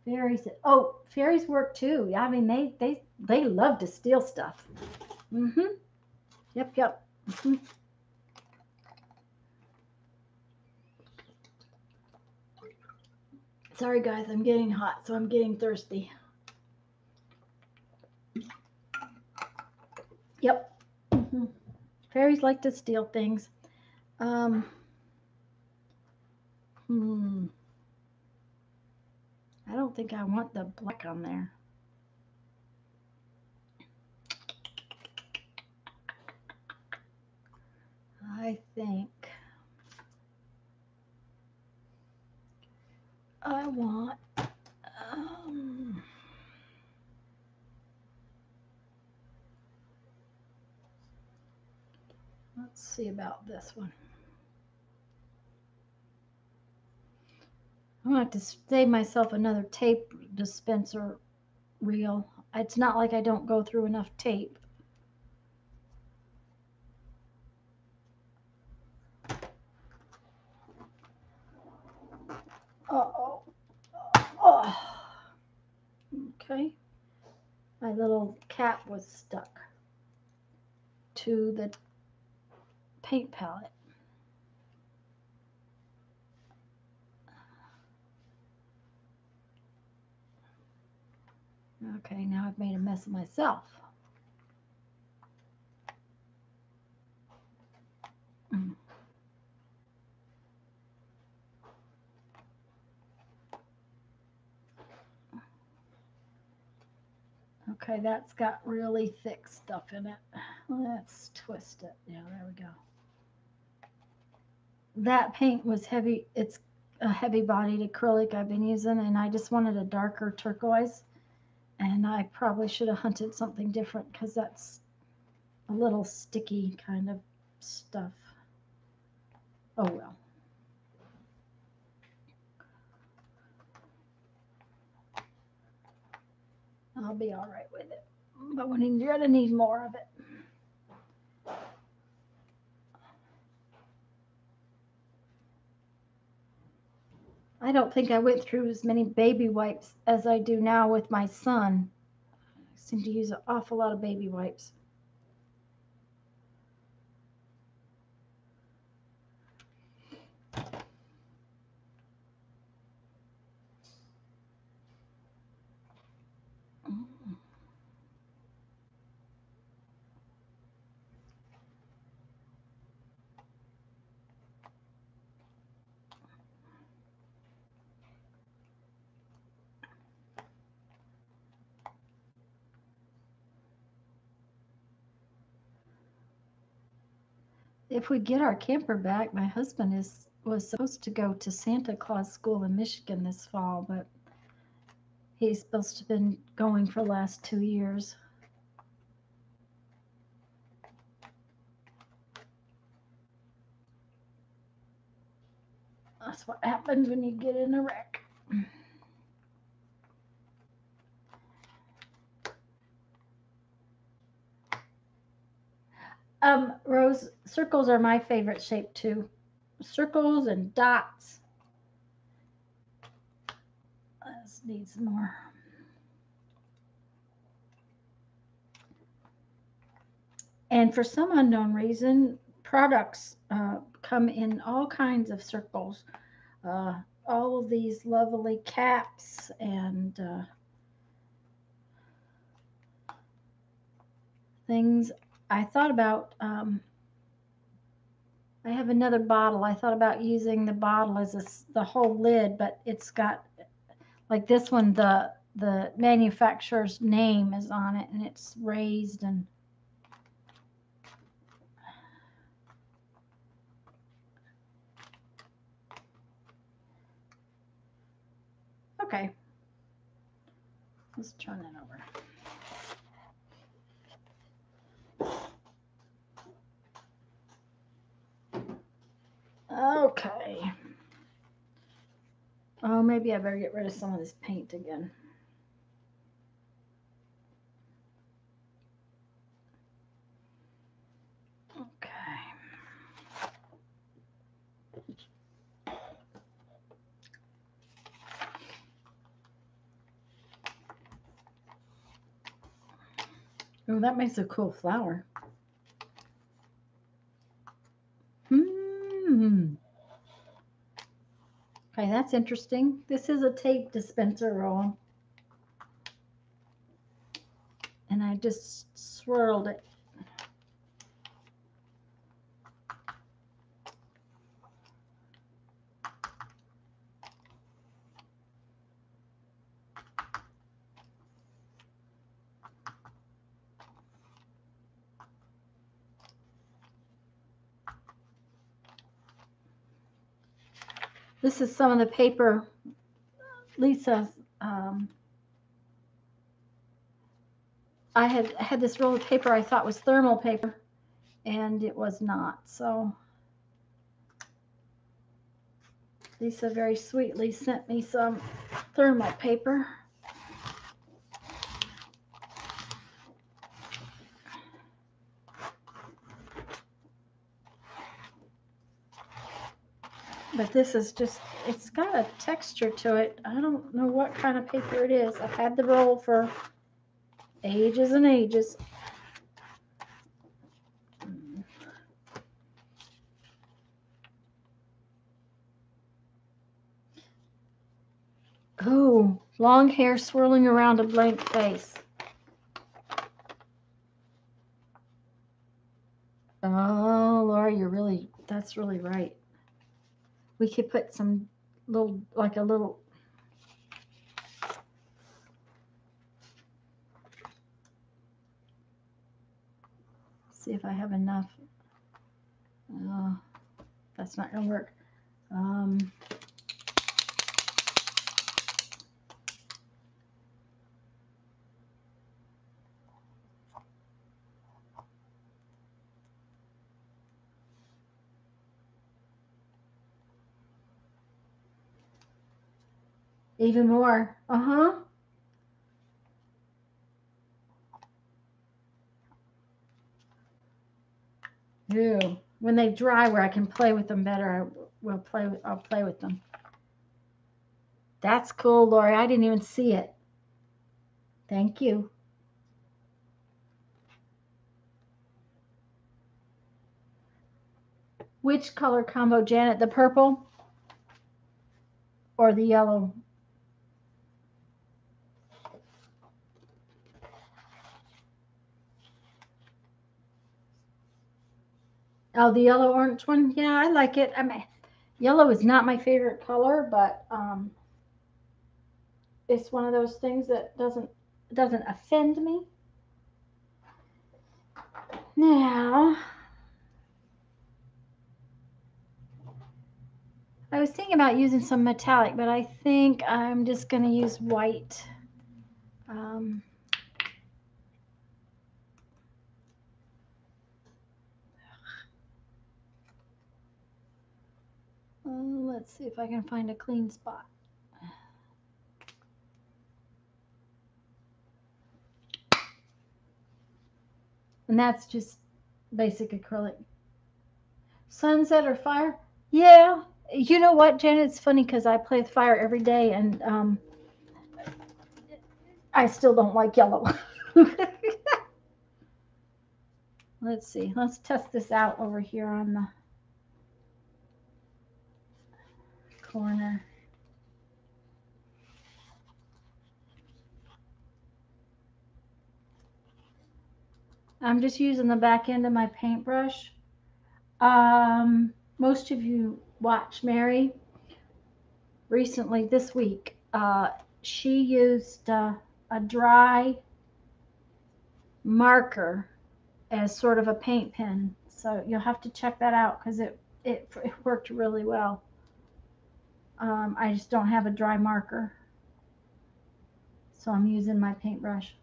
Fairies. Oh, fairies work too. Yeah, I mean they love to steal stuff. Mm-hmm. Yep. Mm-hmm. Sorry guys, I'm getting hot, so I'm getting thirsty. Yep. Mm-hmm. Fairies like to steal things. Um, I don't think I want the black on there. I think I want, let's see about this one. I'm going to have to save myself another tape dispenser reel. It's not like I don't go through enough tape. Uh-oh. Oh. Okay. My little cap was stuck to the paint palette. Okay, now I've made a mess of myself. Okay, that's got really thick stuff in it. Let's twist it. Yeah, there we go. That paint was heavy. It's a heavy bodied acrylic I've been using, and I just wanted a darker turquoise. And I probably should have hunted something different because that's a little sticky kind of stuff. Oh well. I'll be all right with it. But you're going to need more of it. I don't think I went through as many baby wipes as I do now with my son. I seem to use an awful lot of baby wipes. If we get our camper back, my husband was supposed to go to Santa Claus school in Michigan this fall, but he's supposed to have been going for the last 2 years. That's what happens when you get in a wreck. Rose, circles are my favorite shape too. Circles and dots. This needs more. And for some unknown reason, products come in all kinds of circles. All of these lovely caps and things. I thought about, I have another bottle. I thought about using the bottle as the whole lid, but it's got, like this one, the manufacturer's name is on it, and it's raised and okay. Let's turn that over. Okay. Oh man. maybe I better get rid of some of this paint again. Okay. Oh, that makes a cool flower. Okay, that's interesting. This is a tape dispenser roll. And I just swirled it. This is some of the paper Lisa's. I had this roll of paper I thought was thermal paper, and it was not. So Lisa very sweetly sent me some thermal paper. But this is just, it's got a texture to it. I don't know what kind of paper it is. I've had the roll for ages and ages. Oh, long hair swirling around a blank face. Oh, Laura, that's really right. We could put some like a little. See if I have enough. Oh, that's not gonna work. Even more. Ew. When they dry, where I can play with them better, I'll play with them. That's cool, Lori. I didn't even see it. Thank you. Which color combo, Janet? The purple or the yellow? Oh, the yellow orange one? Yeah, I like it. I mean, yellow is not my favorite color, but it's one of those things that doesn't offend me. Now, I was thinking about using some metallic, but I think I'm just going to use white. Let's see if I can find a clean spot. And that's just basic acrylic. Sunset or fire? Yeah. You know what, Janet? It's funny because I play with fire every day, and I still don't like yellow. Let's see. Let's test this out over here on the corner. I'm just using the back end of my paintbrush. Most of you watch Mary recently this week. She used a dry marker as sort of a paint pen. So you'll have to check that out because it worked really well. I just don't have a dry marker. So I'm using my paintbrush.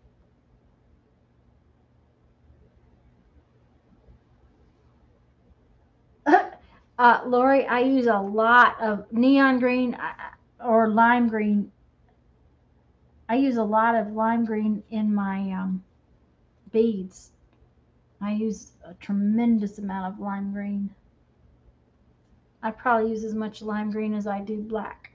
Lori, I use a lot of neon green. or lime green. I use a lot of lime green in my beads. I use a tremendous amount of lime green. I probably use as much lime green as I do black.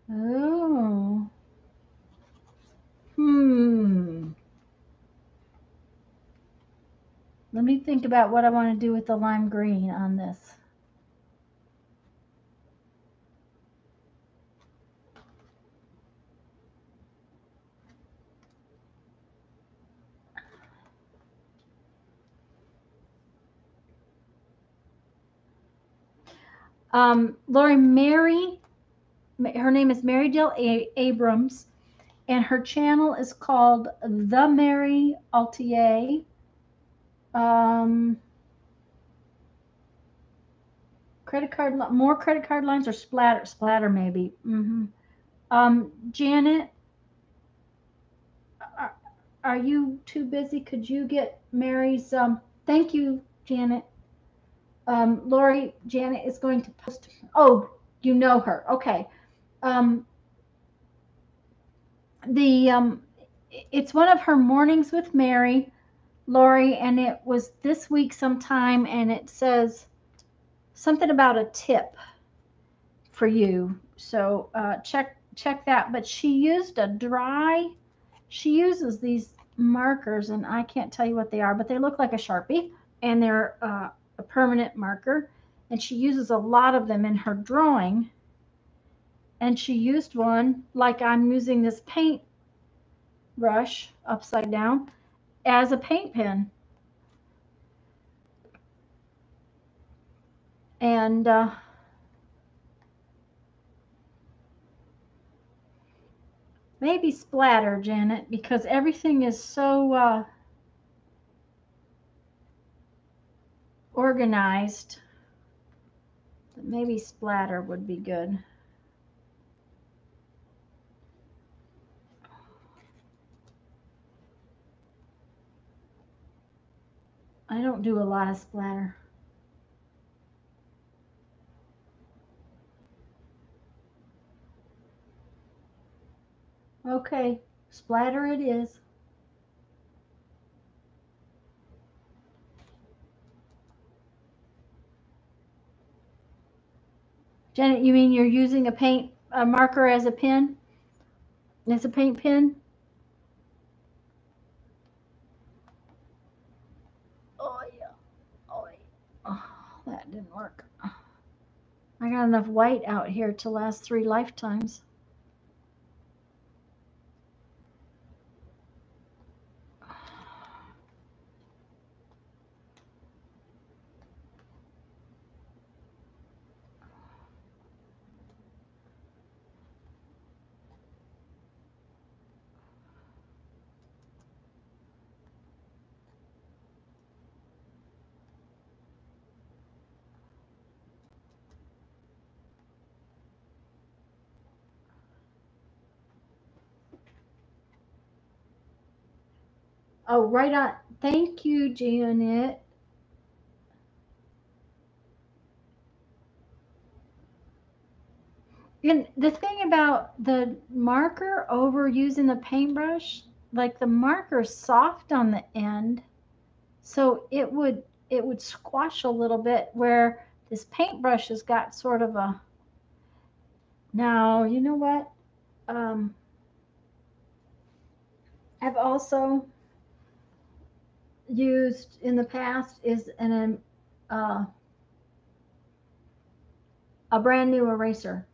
Oh. Let me think about what I want to do with the lime green on this. Lori Mary, her name is Mary Dill Abrams, and her channel is called The Mary Altier. Credit card, more credit card lines or splatter maybe. Janet, are you too busy? Could you get Mary's? Thank you, Janet. Lori, Janet is going to post. Oh, you know her. Okay. It's one of her mornings with Mary, Lori, and it was this week sometime, and it says something about a tip for you. So check that. But she used she uses these markers, and I can't tell you what they are, but they look like a Sharpie, and they're a permanent marker, and she uses a lot of them in her drawing. And she used one like I'm using this paint brush upside down as a paint pen. And maybe splatter, Janet, because everything is so organized. Maybe splatter would be good. I don't do a lot of splatter. Okay, splatter it is. Janet, you mean you're using a marker as a pen? As a paint pen? Oh, yeah. Oh, yeah. Oh, that didn't work. I got enough white out here to last 3 lifetimes. Oh, right on. Thank you, Janet. And the thing about the marker over using the paintbrush, like the marker's soft on the end, so it would squash a little bit where this paintbrush has got sort of a. Now, you know what? I've also used in the past is a brand new eraser.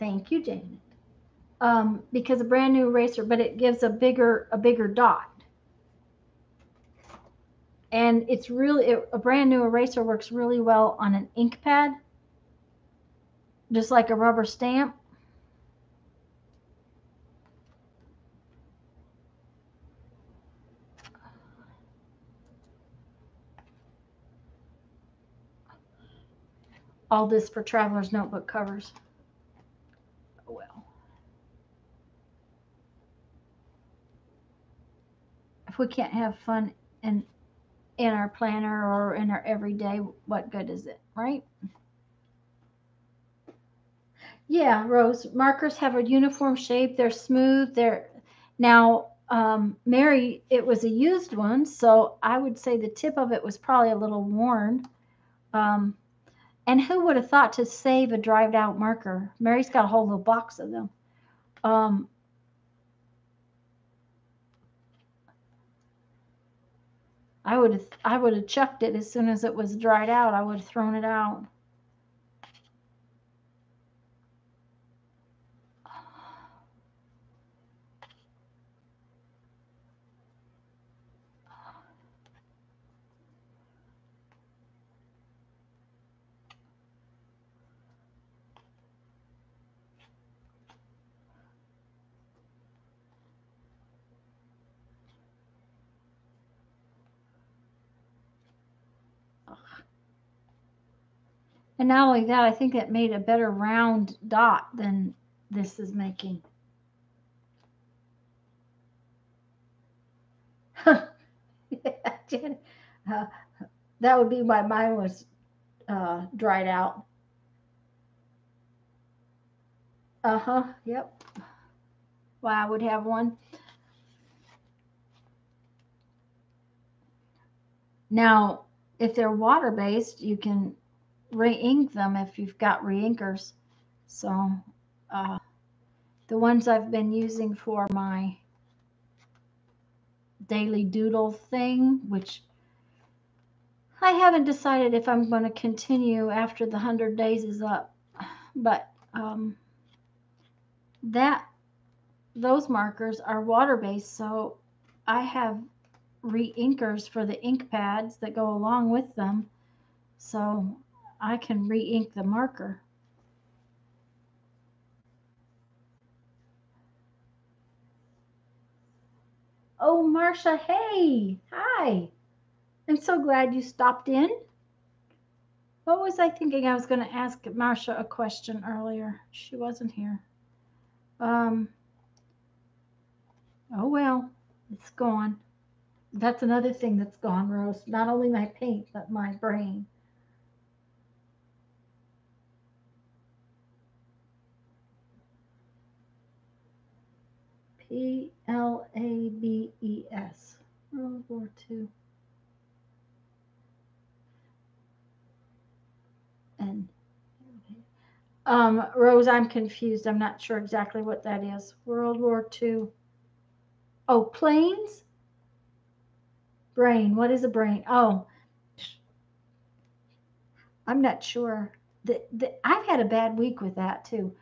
Thank you, Janet. Because a brand new eraser, but it gives a bigger dot. And it's really a brand new eraser works really well on an ink pad, just like a rubber stamp. all this for Traveler's Notebook covers. Oh well. If we can't have fun in our planner or in our everyday, what good is it, right? Yeah, Rose, markers have a uniform shape. They're smooth. They're now, Mary, it was a used one, so I would say the tip of it was probably a little worn. Um, and who would have thought to save a dried out marker? Mary's got a whole little box of them. Um, I would have chucked it as soon as it was dried out. I would have thrown it out. And not only that, I think it made a better round dot than this is making. Janet, that would be why mine was dried out. Uh-huh, yep. Well, I would have one. Now, if they're water-based, you can re-ink them if you've got re-inkers. So, uh, the ones I've been using for my daily doodle thing, which I haven't decided if I'm going to continue after the 100 days is up, but that those markers are water-based, so I have re-inkers for the ink pads that go along with them, so I can re-ink the marker. Oh, Marcia, hey, hi. I'm so glad you stopped in. What was I thinking? I was going to ask Marcia a question earlier. She wasn't here. Oh well, it's gone. That's another thing that's gone, Rose. Not only my paint, but my brain. Plabes. World War II. And Rose, I'm confused. I'm not sure exactly what that is. World War II. Oh, planes? Brain. What is a brain? Oh, I'm not sure. I've had a bad week with that too.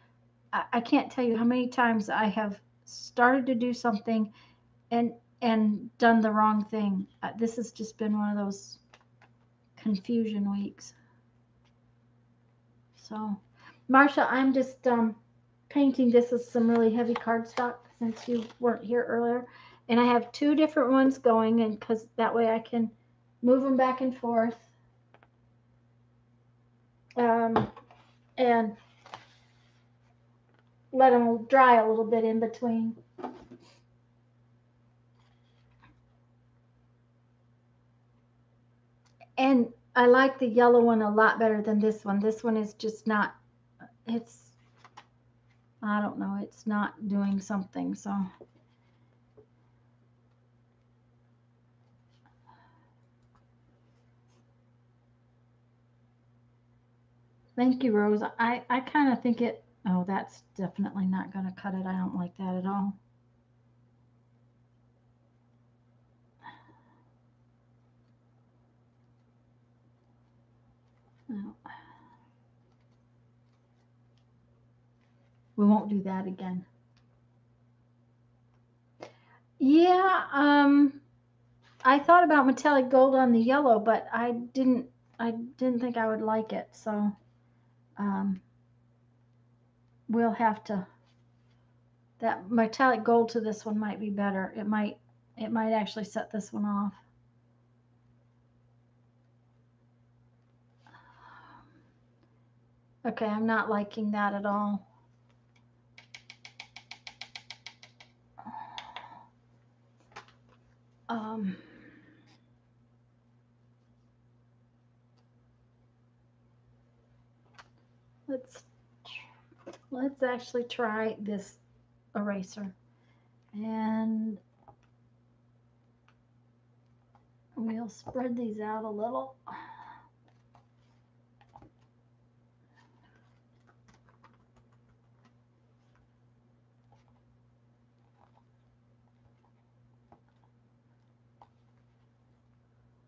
I can't tell you how many times I have started to do something and done the wrong thing. This has just been one of those confusion weeks. So, Marcia, I'm just painting this with some really heavy cardstock since you weren't here earlier, and I have two different ones going, and because that way I can move them back and forth, and let them dry a little bit in between. And I like the yellow one a lot better than this one. This one is just not, it's, I don't know, it's not doing something. So, thank you, Rose. I kind of think it, oh, that's definitely not going to cut it. I don't like that at all. No. We won't do that again. Yeah, I thought about metallic gold on the yellow, but I didn't think I would like it. So, um, we'll have to, that metallic gold to this one might be better. It might actually set this one off. Okay, I'm not liking that at all. Um, let's actually try this eraser, and we'll spread these out a little.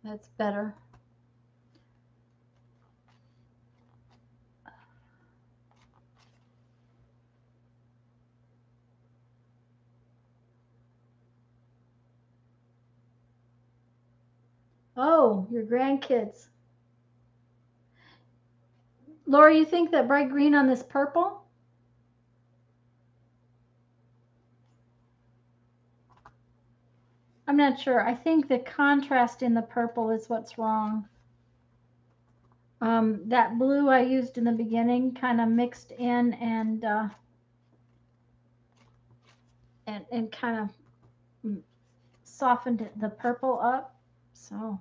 That's better. Oh, your grandkids. Laura, you think that bright green on this purple? I'm not sure. I think the contrast in the purple is what's wrong. That blue I used in the beginning kind of mixed in and kind of softened the purple up. So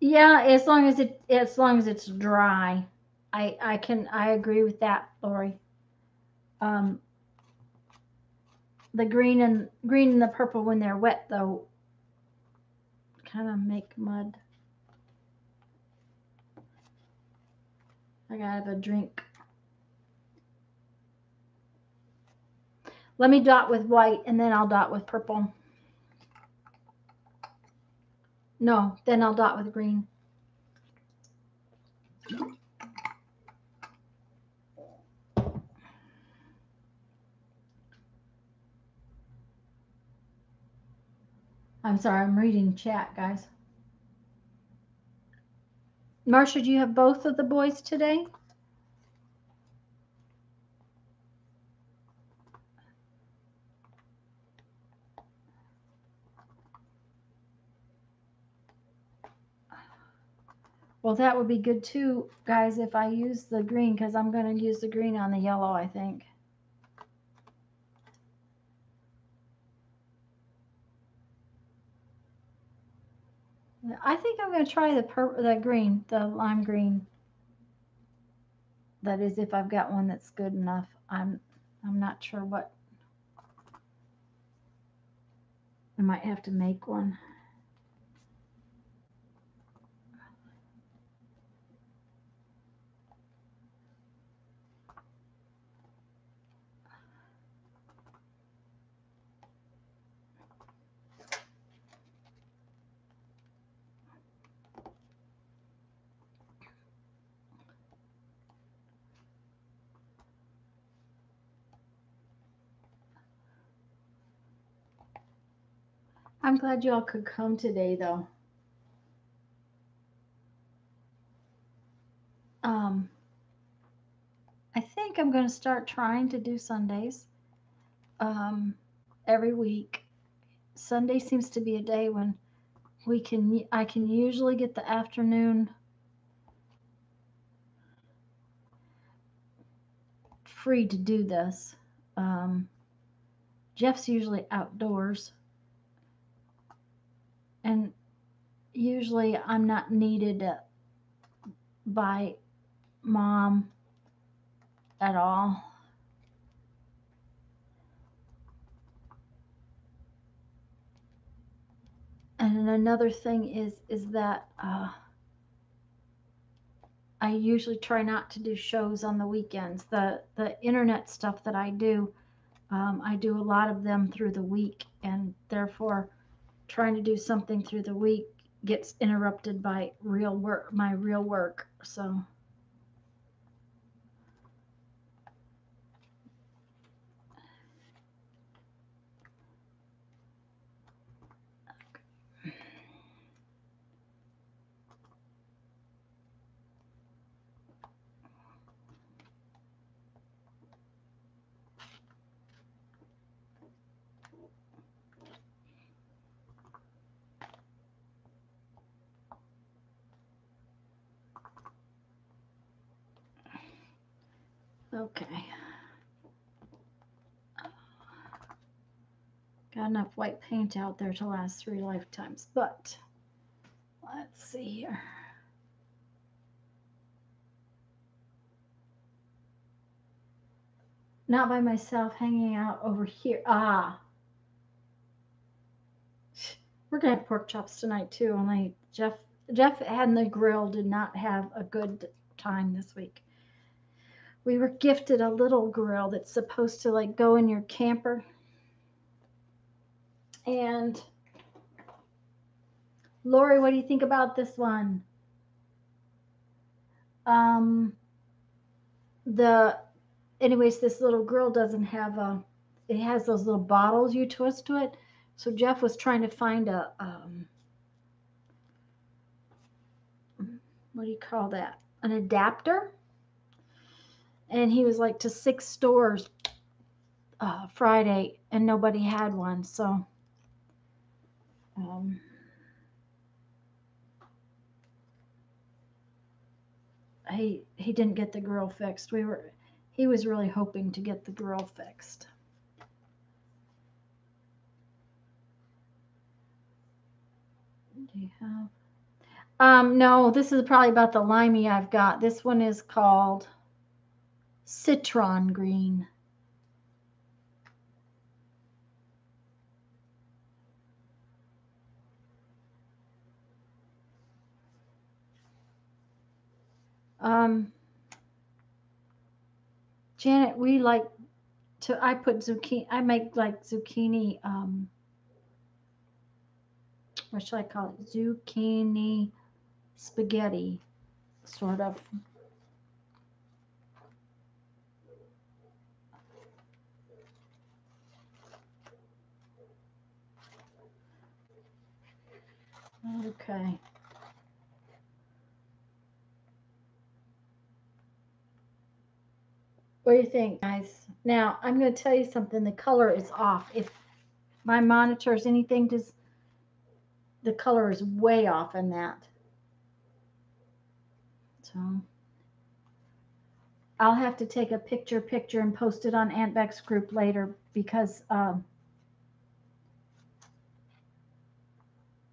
yeah, as long as it's dry, I agree with that, Lori. Um, the green and the purple when they're wet though kind of make mud. I gotta have a drink. Let me dot with white and then I'll dot with purple. No, then I'll dot with green. I'm sorry, I'm reading chat, guys. Marcia, do you have both of the boys today? Well, that would be good too, guys, if I use the green, because I'm going to use the green on the yellow, I think. I think I'm going to try the green, the lime green. That is, if I've got one that's good enough. I'm not sure what. I might have to make one. I'm glad y'all could come today, though. I think I'm going to start trying to do Sundays every week. Sunday seems to be a day when I can usually get the afternoon free to do this. Jeff's usually outdoors, and usually I'm not needed by mom at all. And another thing is that I usually try not to do shows on the weekends. The internet stuff that I do a lot of them through the week, and therefore trying to do something through the week gets interrupted by my real work. So Okay. Got enough white paint out there to last 3 lifetimes, but let's see here. Not by myself, hanging out over here. Ah, we're gonna have pork chops tonight too. Only Jeff and the grill did not have a good time this week. We were gifted a little grill that's supposed to like go in your camper, and Lori, what do you think about this one? Um, the anyways, this little grill doesn't have a. It has those little bottles you twist to it. So Jeff was trying to find a what do you call that? An adapter. And he was like to 6 stores Friday, and nobody had one. So he didn't get the grill fixed. He was really hoping to get the grill fixed. Do you have? No, this is probably about the limey I've got. This one is called Citron Green. Janet, we like to. I put zucchini. I make like zucchini. What should I call it? Zucchini spaghetti, sort of. Okay. What do you think, guys? Now, I'm going to tell you something. The color is off. If my monitor is anything, just the color is way off in that. So I'll have to take a picture and post it on Aunt Beck's group later, because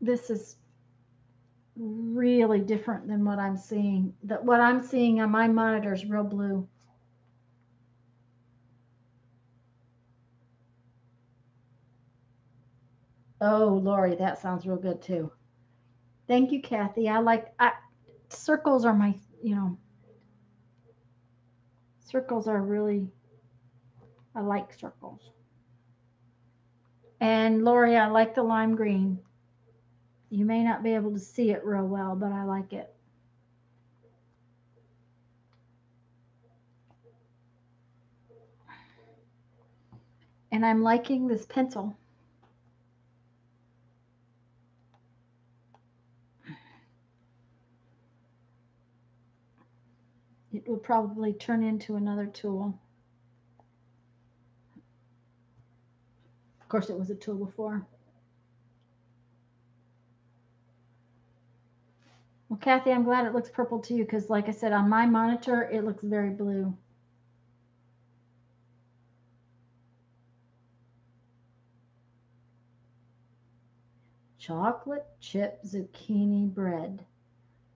this is really different than what I'm seeing. What I'm seeing on my monitor is real blue. Oh, Lori, that sounds real good too. Thank you, Kathy. Circles are my, circles are really, I like circles. And Lori, I like the lime green. You may not be able to see it real well, but I like it. And I'm liking this pencil. It will probably turn into another tool. Of course, it was a tool before. Well, Kathy, I'm glad it looks purple to you, because like I said, on my monitor, it looks very blue. Chocolate chip zucchini bread.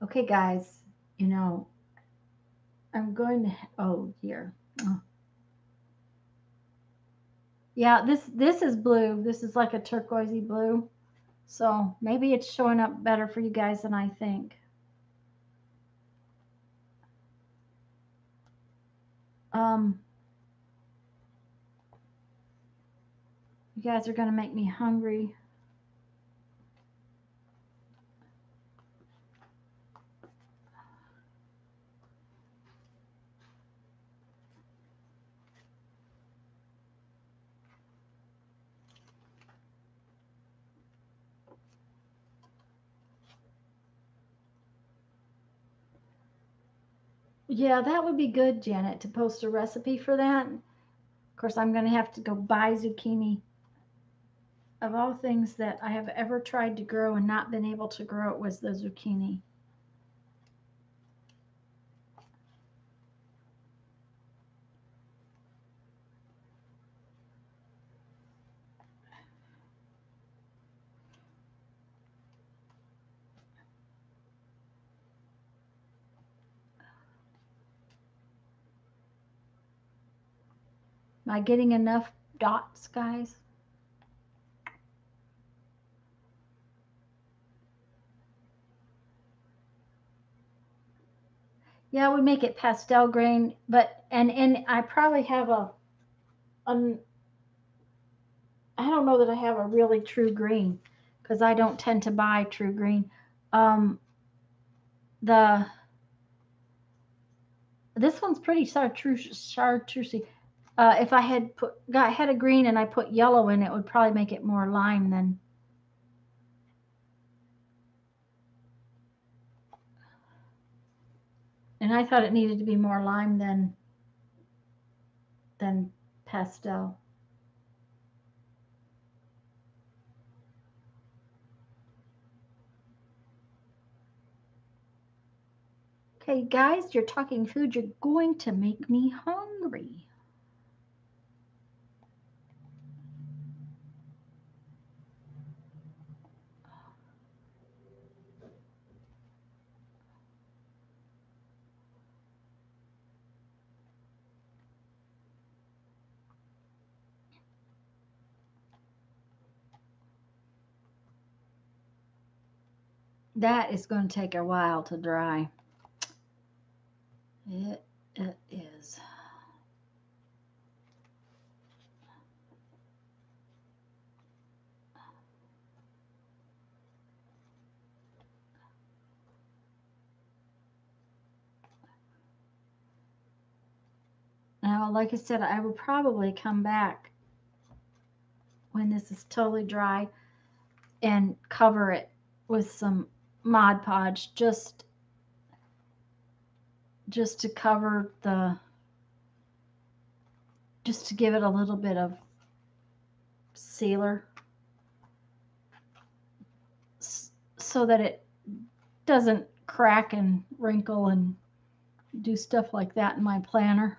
Okay, guys, I'm going to, oh dear. Oh. Yeah, this is blue. This is like a turquoisey blue. So maybe it's showing up better for you guys than I think. You guys are going to make me hungry. Yeah, that would be good, Janet, to post a recipe for that. Of course, I'm going to have to go buy zucchini. Of all things that I have ever tried to grow and not been able to grow, it was the zucchini. Am I getting enough dots, guys? Yeah, I would make it pastel green, but and I probably have a I don't know that I have a really true green because I don't tend to buy true green. Um, the This one's pretty chartreusey. If I had a green and I put yellow in, it would probably make it more lime than. And I thought it needed to be more lime than pastel. Okay, guys, you're talking food. You're going to make me hungry. That is going to take a while to dry. It is. Now, like I said, I will probably come back when this is totally dry and cover it with some Mod Podge just to cover just to give it a little bit of sealer so that it doesn't crack and wrinkle and do stuff like that in my planner.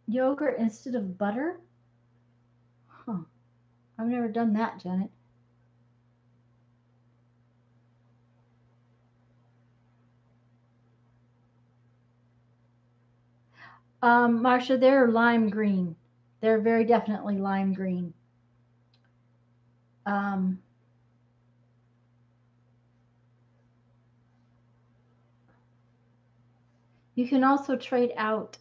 Yogurt instead of butter? Huh. I've never done that, Janet. Marcia, they're lime green. They're very definitely lime green. Um, you can also trade out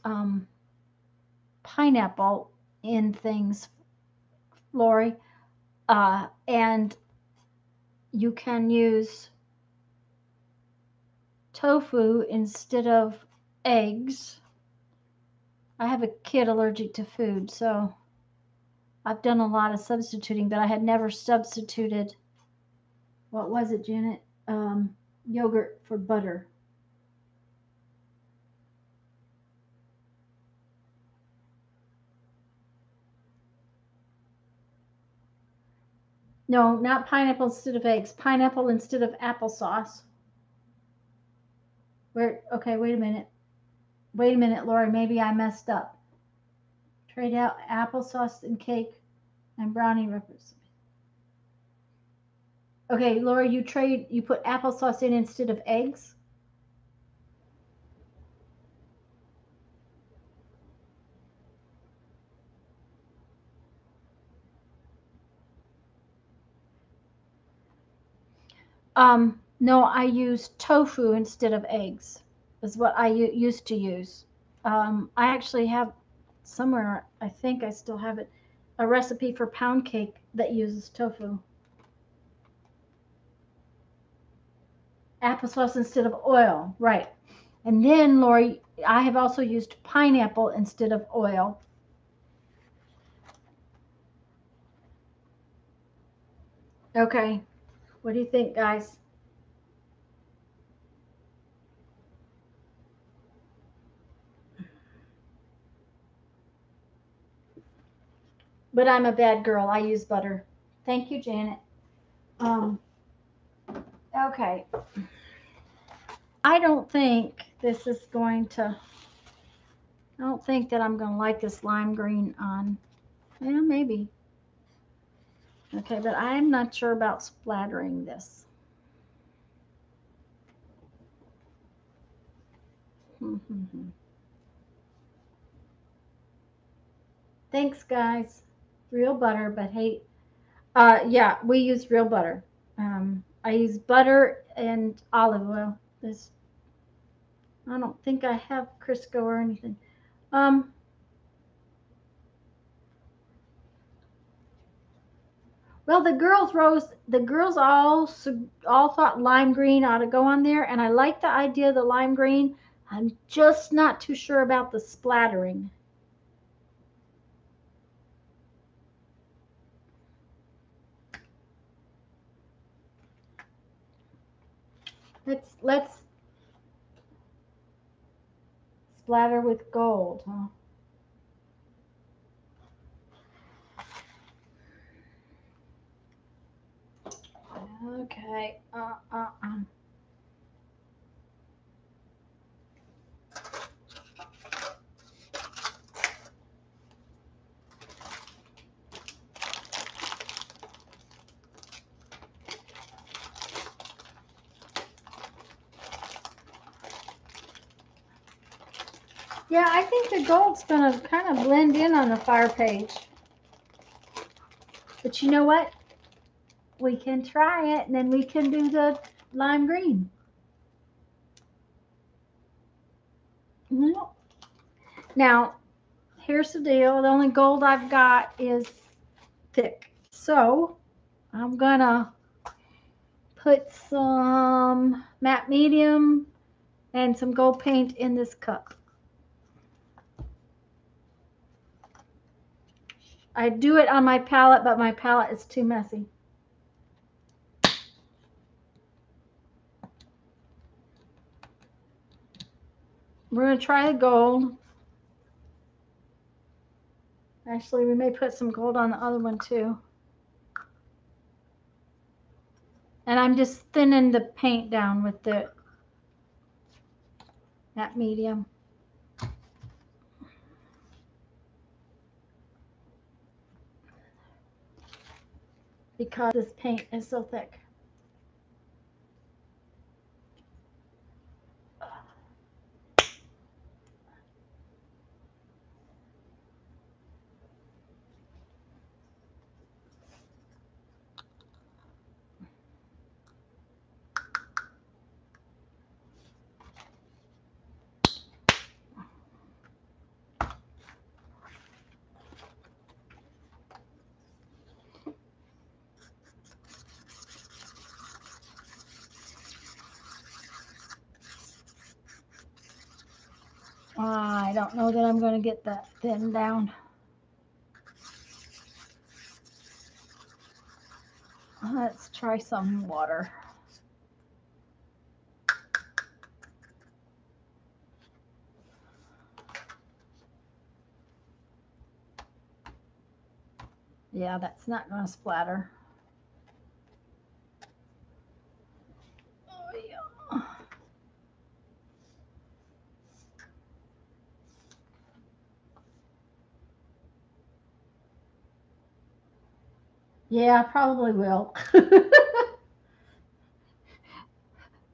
pineapple in things, Lori, and you can use tofu instead of eggs. I have a kid allergic to food, so I've done a lot of substituting, but I had never substituted, what was it, Janet? Yogurt for butter. No, not pineapple instead of eggs. Pineapple instead of applesauce. Okay, wait a minute. Wait a minute, Lori. Maybe I messed up. Trade out applesauce and cake and brownie wrappers. Okay, Lori, you put applesauce in instead of eggs? No, I use tofu instead of eggs. Is what I used to use. I actually have somewhere, I think I still have it, a recipe for pound cake that uses tofu. Applesauce instead of oil, right. And then, Lori, I have also used pineapple instead of oil. Okay, what do you think, guys? But I'm a bad girl. I use butter. Thank you, Janet. Um, okay. I don't think this is going to, I don't think that I'm going to like this lime green on. Yeah, maybe. Okay, but I'm not sure about splattering this. Thanks, guys. Real butter, but hey, yeah, we use real butter. I use butter and olive oil. This, I don't think I have Crisco or anything. Well, the girls all thought lime green ought to go on there, and I like the idea of the lime green. I'm just not too sure about the splattering. Let's splatter with gold, huh? Okay. Yeah, I think the gold's gonna kind of blend in on the fire page. But you know what? We can try it, and then we can do the lime green. Now, here's the deal. The only gold I've got is thick. So, I'm gonna put some matte medium and some gold paint in this cup. I do it on my palette, but my palette is too messy. We're going to try the gold. Actually, we may put some gold on the other one too. And I'm just thinning the paint down with the matte medium. Because this paint is so thick. I don't know that I'm going to get that thin down. Let's try some water. Yeah, that's not going to splatter. Oh, yeah. Yeah, I probably will.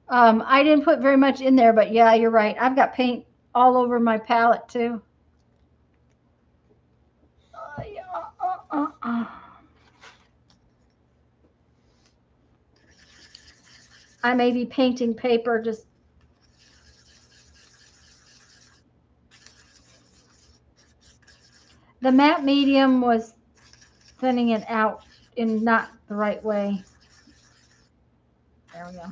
I didn't put very much in there, but yeah, you're right. I've got paint all over my palette too. I may be painting paper just. The matte medium was thinning it out in not the right way. There we go.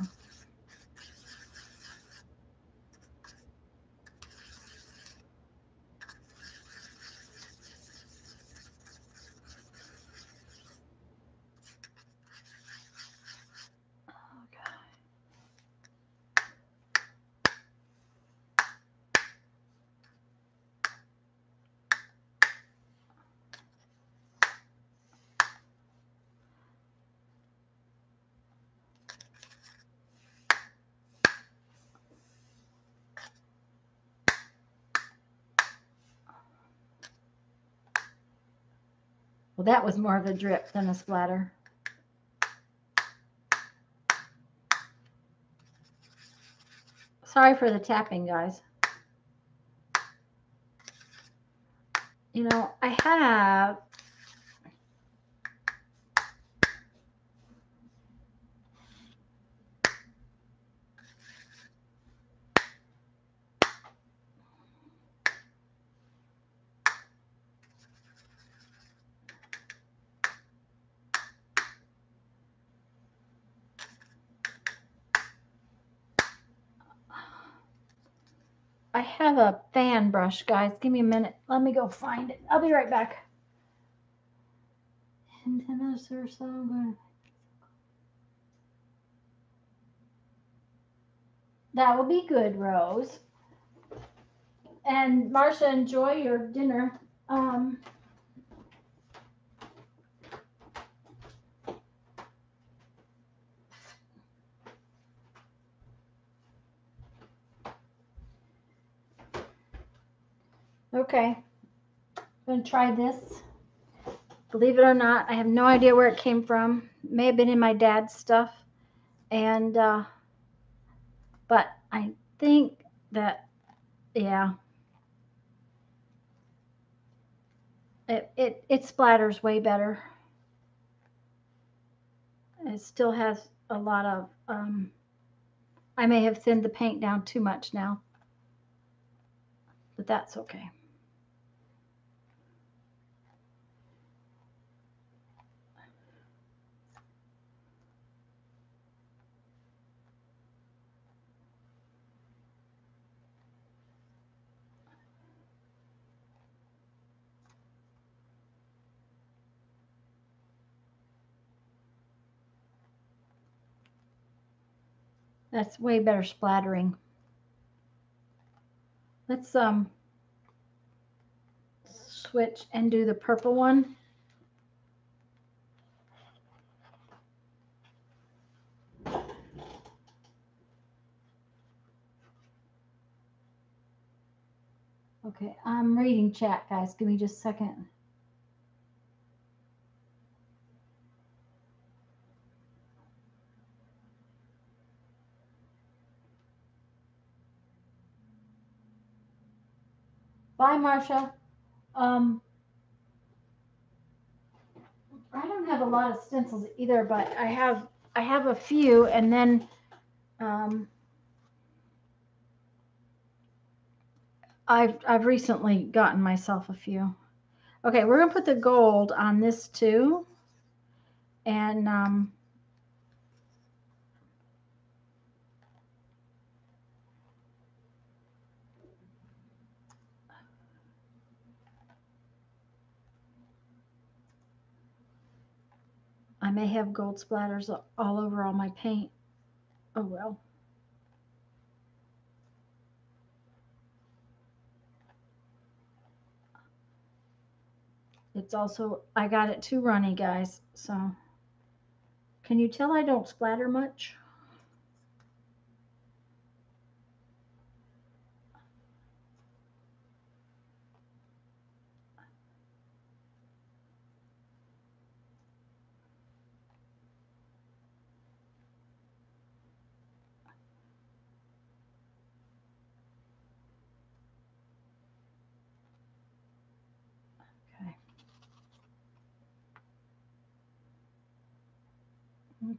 Well, that was more of a drip than a splatter. Sorry for the tapping, guys. You know, I have a fan brush, guys. Give me a minute. Let me go find it. I'll be right back. That will be good, Rose. And Marcia, enjoy your dinner. Okay, I'm going to try this. Believe it or not, I have no idea where it came from. It may have been in my dad's stuff. And, but I think that, yeah, it splatters way better. It still has a lot of, I may have thinned the paint down too much now, but that's okay. That's way better splattering. Let's switch and do the purple one. Okay, I'm reading chat, guys. Give me just a second. Bye, Marcia. I don't have a lot of stencils either, but I have a few, and then I've recently gotten myself a few. Okay, we're gonna put the gold on this too, and I may have gold splatters all over all my paint. Oh well. It's also, I got it too runny, guys, so. Can you tell I don't splatter much?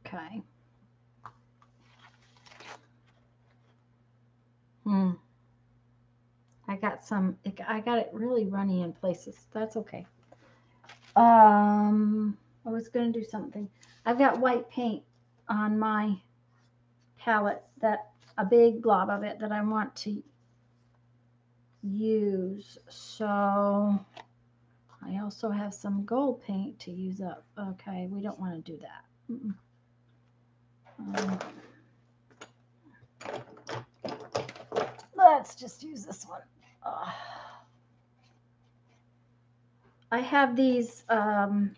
Okay. I got it really runny in places. That's okay. I was going to do something. I've got white paint on my palette, a big blob of it that I want to use. So I also have some gold paint to use up. Okay, we don't want to do that. Let's just use this one. I have these,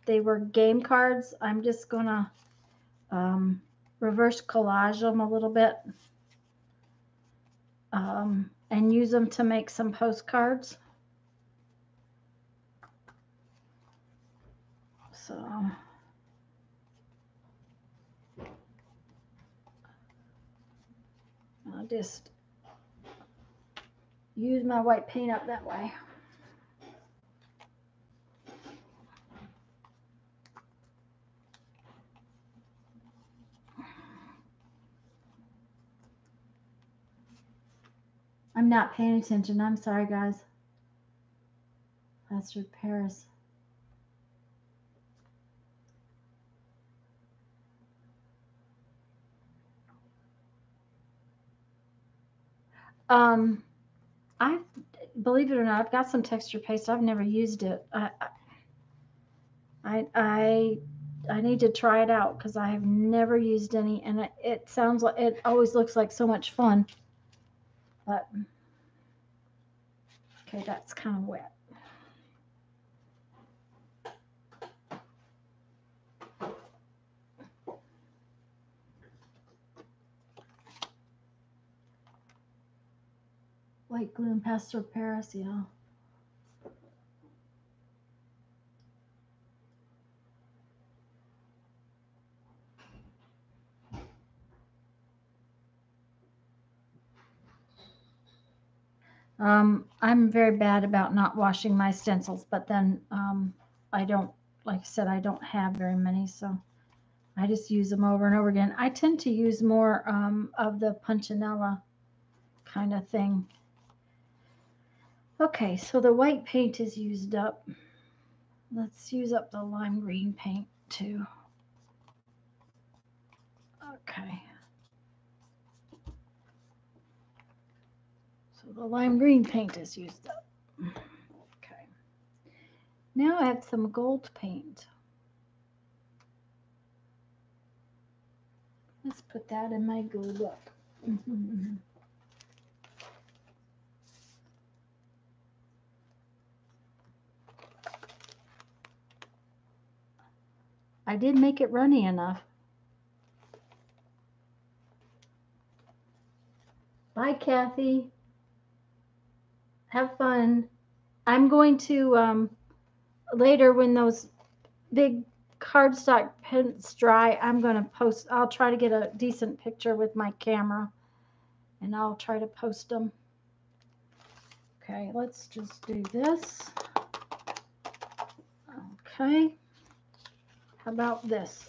they were game cards. I'm just going to reverse collage them a little bit and use them to make some postcards. So I'll just use my white paint up that way. I'm not paying attention. I'm sorry, guys. Plaster Paris. I believe it or not, I've got some texture paste. I've never used it. I need to try it out because I have never used any, and it sounds like it always looks like so much fun. But okay, that's kind of wet. White glue and Pastel Paris, yeah. I'm very bad about not washing my stencils, but then I don't, like I said, I don't have very many, so I just use them over and over again. I tend to use more of the Punchinella kind of thing. Okay, so the white paint is used up. Let's use up the lime green paint too. Okay. So the lime green paint is used up. Okay. Now I have some gold paint. Let's put that in my glue book. I did make it runny enough. Bye, Kathy. Have fun. I'm going to, later when those big cardstock prints dry, I'm going to post, I'll try to get a decent picture with my camera and I'll try to post them. Okay, let's just do this. Okay. How about this?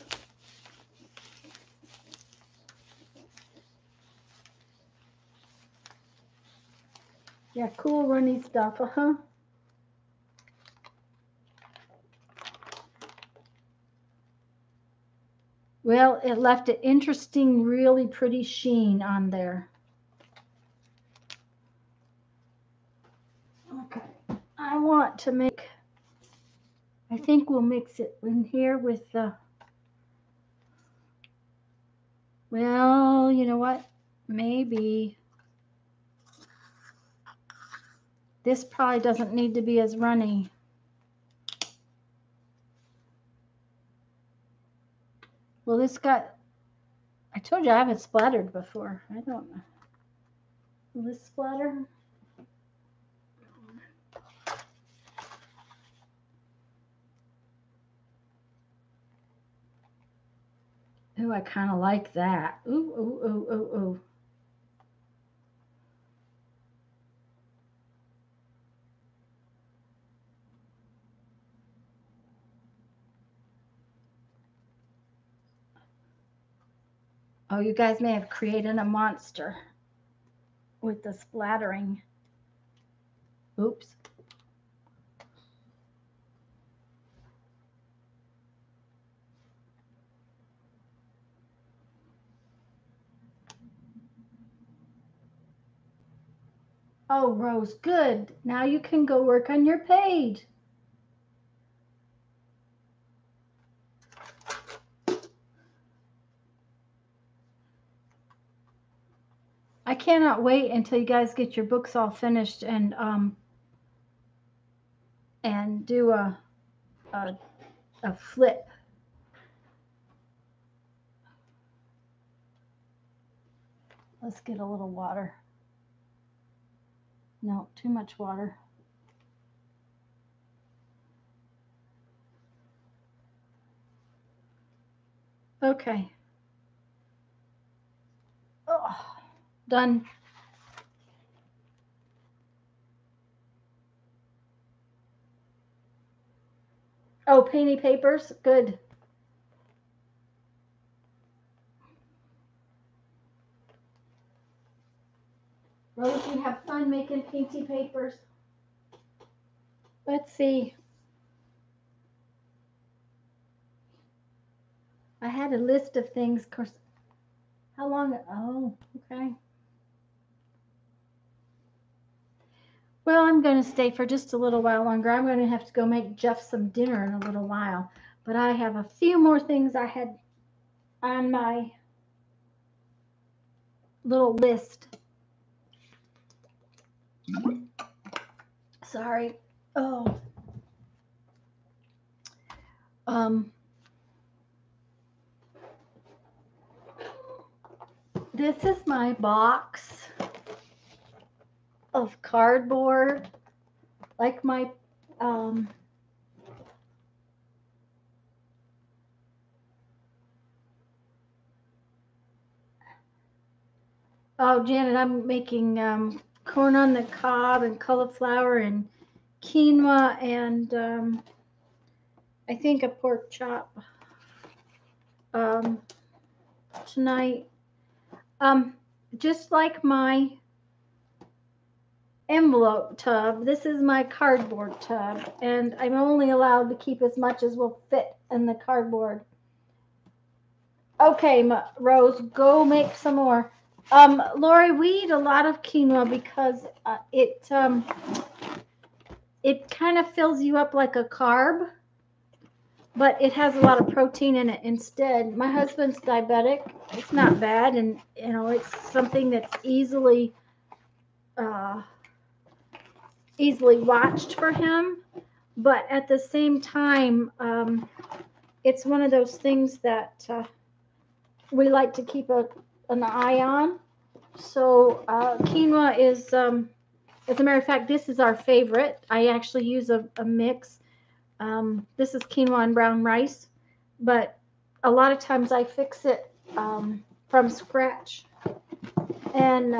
Yeah, cool runny stuff, uh-huh. Well, it left an interesting, really pretty sheen on there. Okay, I want to make, I think we'll mix it in here with the, well, you know what? Maybe this probably doesn't need to be as runny. Well, this got, I told you I haven't splattered before. I don't know. Will this splatter? Ooh, I kind of like that. Ooh, ooh, ooh, ooh, ooh. Oh, you guys may have created a monster with the splattering. Oops. Oh, Rose, good. Now you can go work on your page. I cannot wait until you guys get your books all finished and do a flip. Let's get a little water. No, too much water. Okay. Oh, done. Oh, painty papers. Good. Rose, you have fun making painty papers. Let's see. I had a list of things. Of course, how long? Oh, okay. Well, I'm going to stay for just a little while longer. I'm going to have to go make Jeff some dinner in a little while. But I have a few more things I had on my little list. Sorry. Oh. Um. This is my box of cardboard, like my oh, Janet, I'm making corn on the cob and cauliflower and quinoa and I think a pork chop um, tonight. Just like my envelope tub, this is my cardboard tub, and I'm only allowed to keep as much as will fit in the cardboard. Okay, Rose, go make some more. Lori, we eat a lot of quinoa because it kind of fills you up like a carb, but it has a lot of protein in it instead. My husband's diabetic. It's not bad, and you know it's something that's easily watched for him. But at the same time, it's one of those things that we like to keep an eye on. So quinoa is, as a matter of fact, this is our favorite. I actually use a mix. This is quinoa and brown rice, but a lot of times I fix it from scratch, and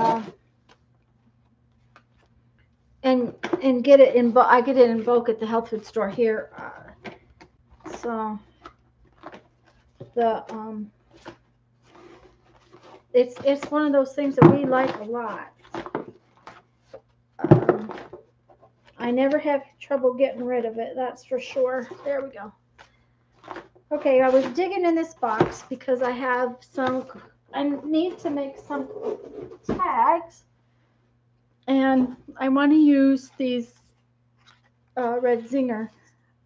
get it in. I get it in bulk at the health food store here. So the it's one of those things that we like a lot. I never have trouble getting rid of it, that's for sure. There we go. Okay, I was digging in this box because I have I need to make some tags, and I want to use these red zinger.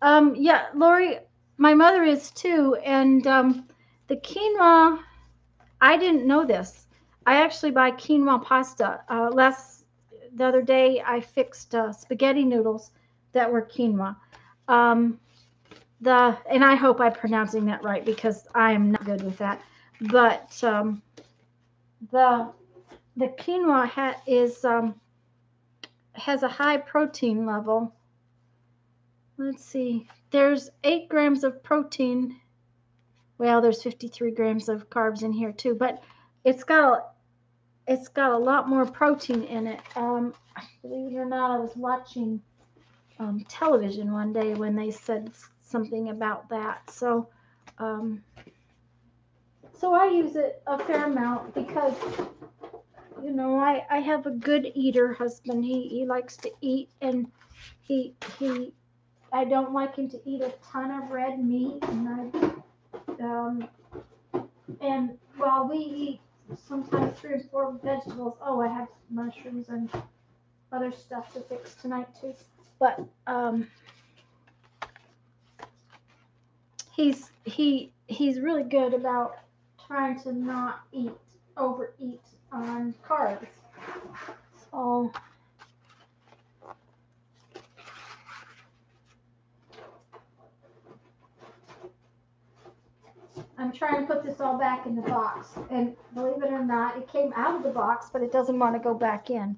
Yeah, Lori, my mother is too, and the quinoa, I didn't know this. I actually buy quinoa pasta. The other day I fixed spaghetti noodles that were quinoa. And I hope I'm pronouncing that right because I am not good with that. But the quinoa has a high protein level. Let's see. There's 8 grams of protein. Well, there's 53 grams of carbs in here too, but it's got a lot more protein in it. Believe it or not, I was watching television one day when they said something about that. So I use it a fair amount because you know I have a good eater husband. He likes to eat, and he I don't like him to eat a ton of red meat, and while we eat sometimes 3 or 4 vegetables. Oh, I have mushrooms and other stuff to fix tonight too. But he's really good about trying to not overeat on carbs. So I'm trying to put this all back in the box, and believe it or not, it came out of the box, but it doesn't want to go back in.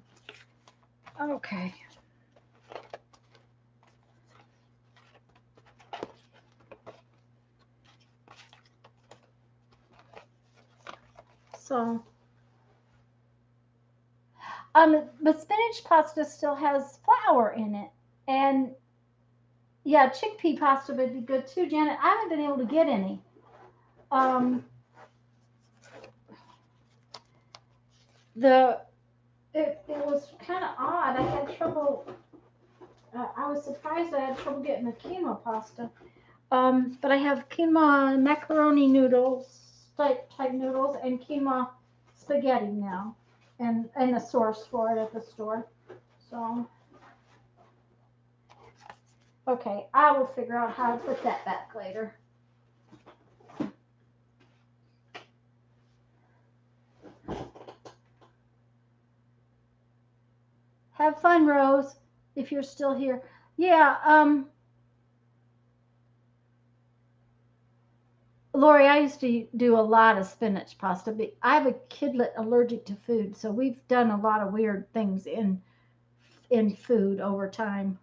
Okay. So, but spinach pasta still has flour in it, and yeah, chickpea pasta would be good too, Janet. I haven't been able to get any. Um, the it was kind of odd. I had trouble. I was surprised I had trouble getting a quinoa pasta. But I have quinoa macaroni noodles, type noodles, and quinoa spaghetti now, and a source for it at the store. So, okay, I will figure out how to put that back later. Have fun, Rose, if you're still here. Yeah, Lori, I used to do a lot of spinach pasta, but I have a kidlet allergic to food, so we've done a lot of weird things in food over time.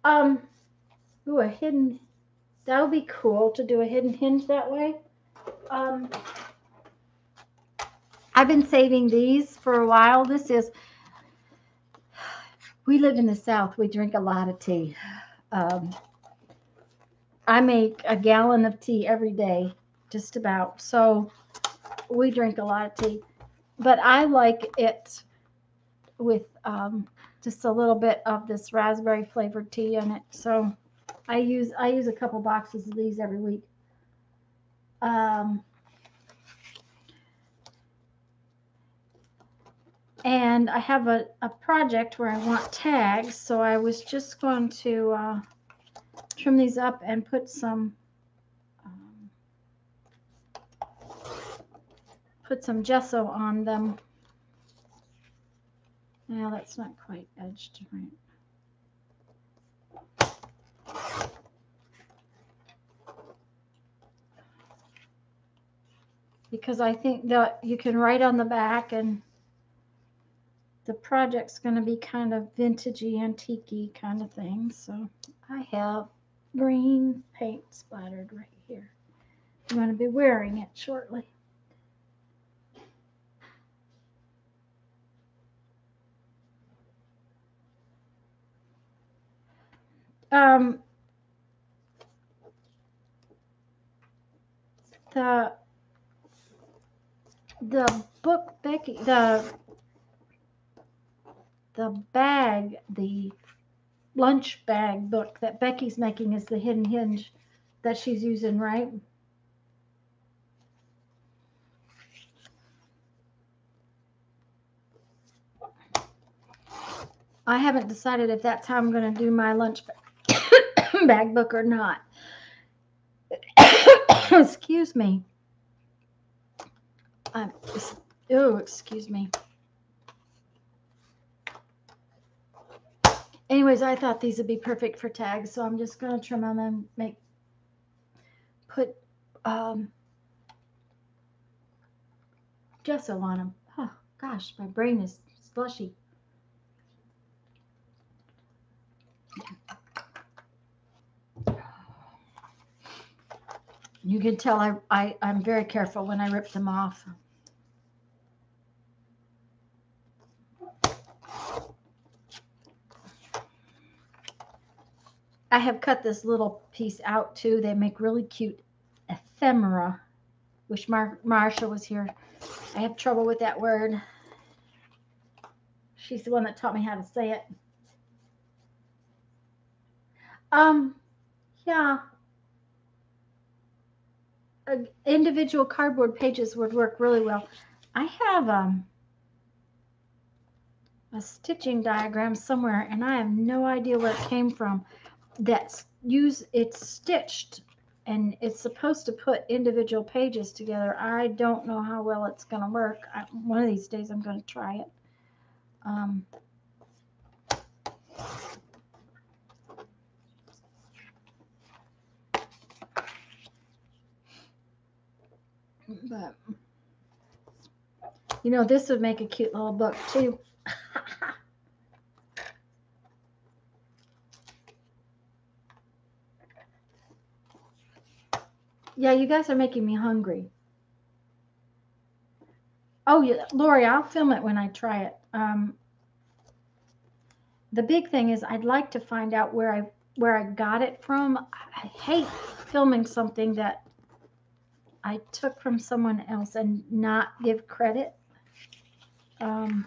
Um, ooh, a hidden. That would be cool to do a hidden hinge that way. Um, I've been saving these for a while. We live in the South. We drink a lot of tea. Um, I make a gallon of tea every day, just about. So we drink a lot of tea. But I like it with just a little bit of this raspberry flavored tea in it. So I use a couple boxes of these every week. Um, and I have a project where I want tags, so I was just going to trim these up and um, put some gesso on them. Now that's not quite edged right. Because I think that you can write on the back, and the project's going to be kind of vintagey, antique kind of thing. So I have green paint splattered right here. I'm going to be wearing it shortly. Um, the the book Becky the bag the lunch bag book that Becky's making is the hidden hinge that she's using, right? I haven't decided if that's how I'm going to do my lunch bag book or not. Excuse me. Um, oh, excuse me. Anyways, I thought these would be perfect for tags, so I'm just going to trim them and put um, gesso on them. Oh, gosh, my brain is slushy. You can tell I'm very careful when I rip them off. I have cut this little piece out too. They make really cute ephemera. Wish Marsha was here. I have trouble with that word. She's the one that taught me how to say it. Um, yeah, individual cardboard pages would work really well. I have a stitching diagram somewhere, and I have no idea where it came from. It's stitched, and it's supposed to put individual pages together. I don't know how well it's going to work. One of these days I'm going to try it. Um, but this would make a cute little book too. Yeah, you guys are making me hungry. Oh, yeah, Lori, I'll film it when I try it. The big thing is I'd like to find out where I got it from. I hate filming something that I took from someone else and not give credit. I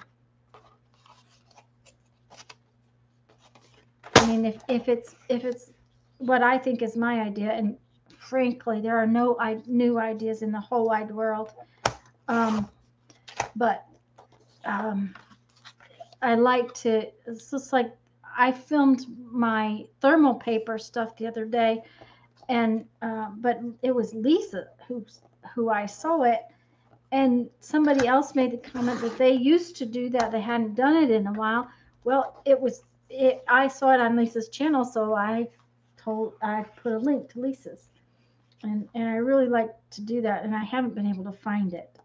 mean, if it's what I think is my idea, and frankly, there are no new ideas in the whole wide world. But I like to. It's just like I filmed my thermal paper stuff the other day, and but it was Lisa who I saw it, and somebody else made the comment that they used to do that. They hadn't done it in a while. Well, I saw it on Lisa's channel, so I put a link to Lisa's, and I really like to do that, and I haven't been able to find it.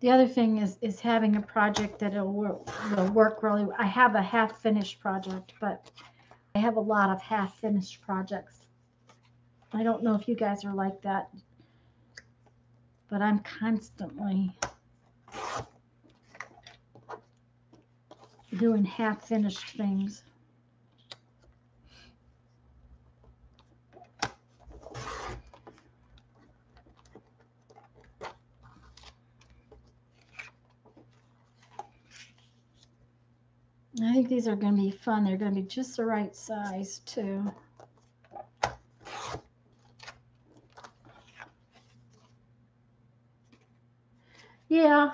The other thing is having a project that will work really. I have a half finished project, but I have a lot of half finished projects. I don't know if you guys are like that, but I'm constantly doing half finished things. I think these are going to be fun. They're going to be just the right size too. Yeah,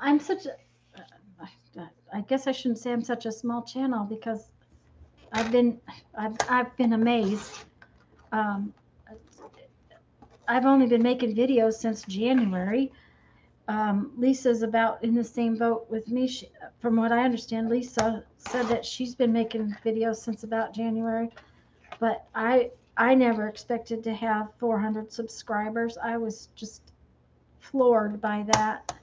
I'm such a, I guess I shouldn't say I'm such a small channel because I've been amazed. I've only been making videos since January. Lisa's about in the same boat with me. From what I understand, Lisa said that she's been making videos since about January, but I never expected to have 400 subscribers. I was just floored by that.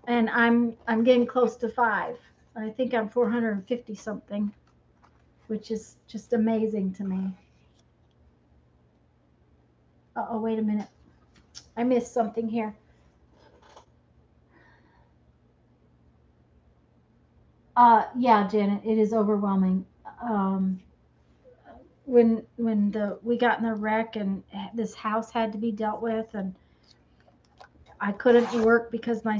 And I'm getting close to 5. I think I'm 450 something, which is just amazing to me. Oh, wait a minute. I missed something here. Yeah, Janet, it is overwhelming. When we got in the wreck and this house had to be dealt with, and I couldn't work because I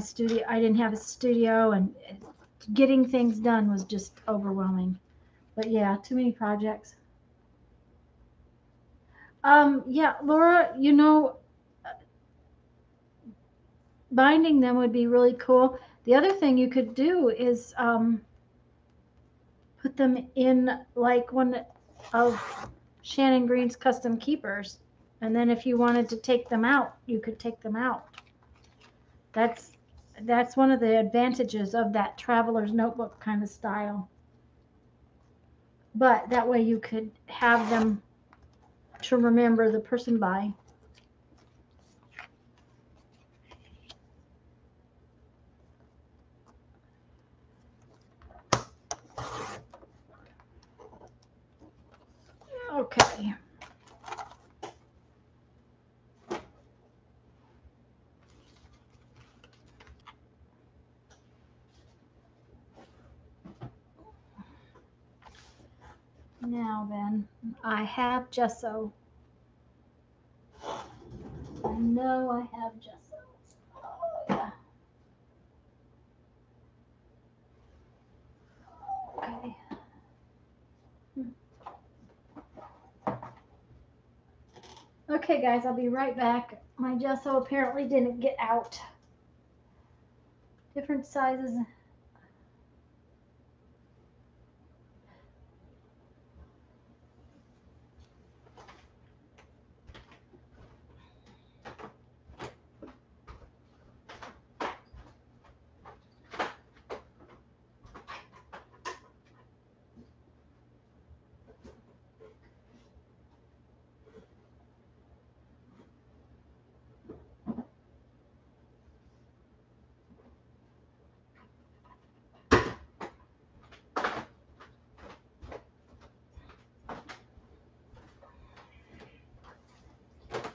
didn't have a studio, and getting things done was just overwhelming. But yeah, too many projects. Yeah, Laura, binding them would be really cool. The other thing you could do is put them in like one of Shannon Green's custom keepers, and then if you wanted to take them out, you could take them out. That's one of the advantages of that traveler's notebook kind of style. But that way you could have them to remember the person by. Okay. Now then, I have gesso. I know I have gesso. Oh, yeah. Okay. Okay, guys, I'll be right back. My gesso apparently didn't get out. Different sizes.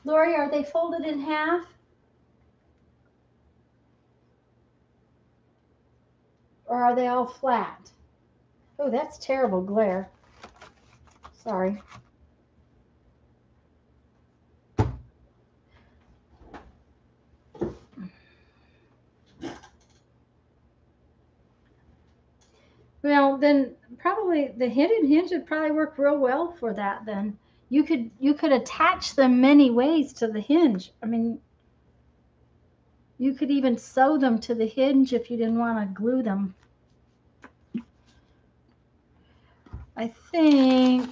Lori, are they folded in half? Or are they all flat? Oh, that's terrible glare. Sorry. Well, then probably the hidden hinge would probably work real well for that then. You could attach them many ways to the hinge. I mean, you could even sew them to the hinge if you didn't want to glue them. I think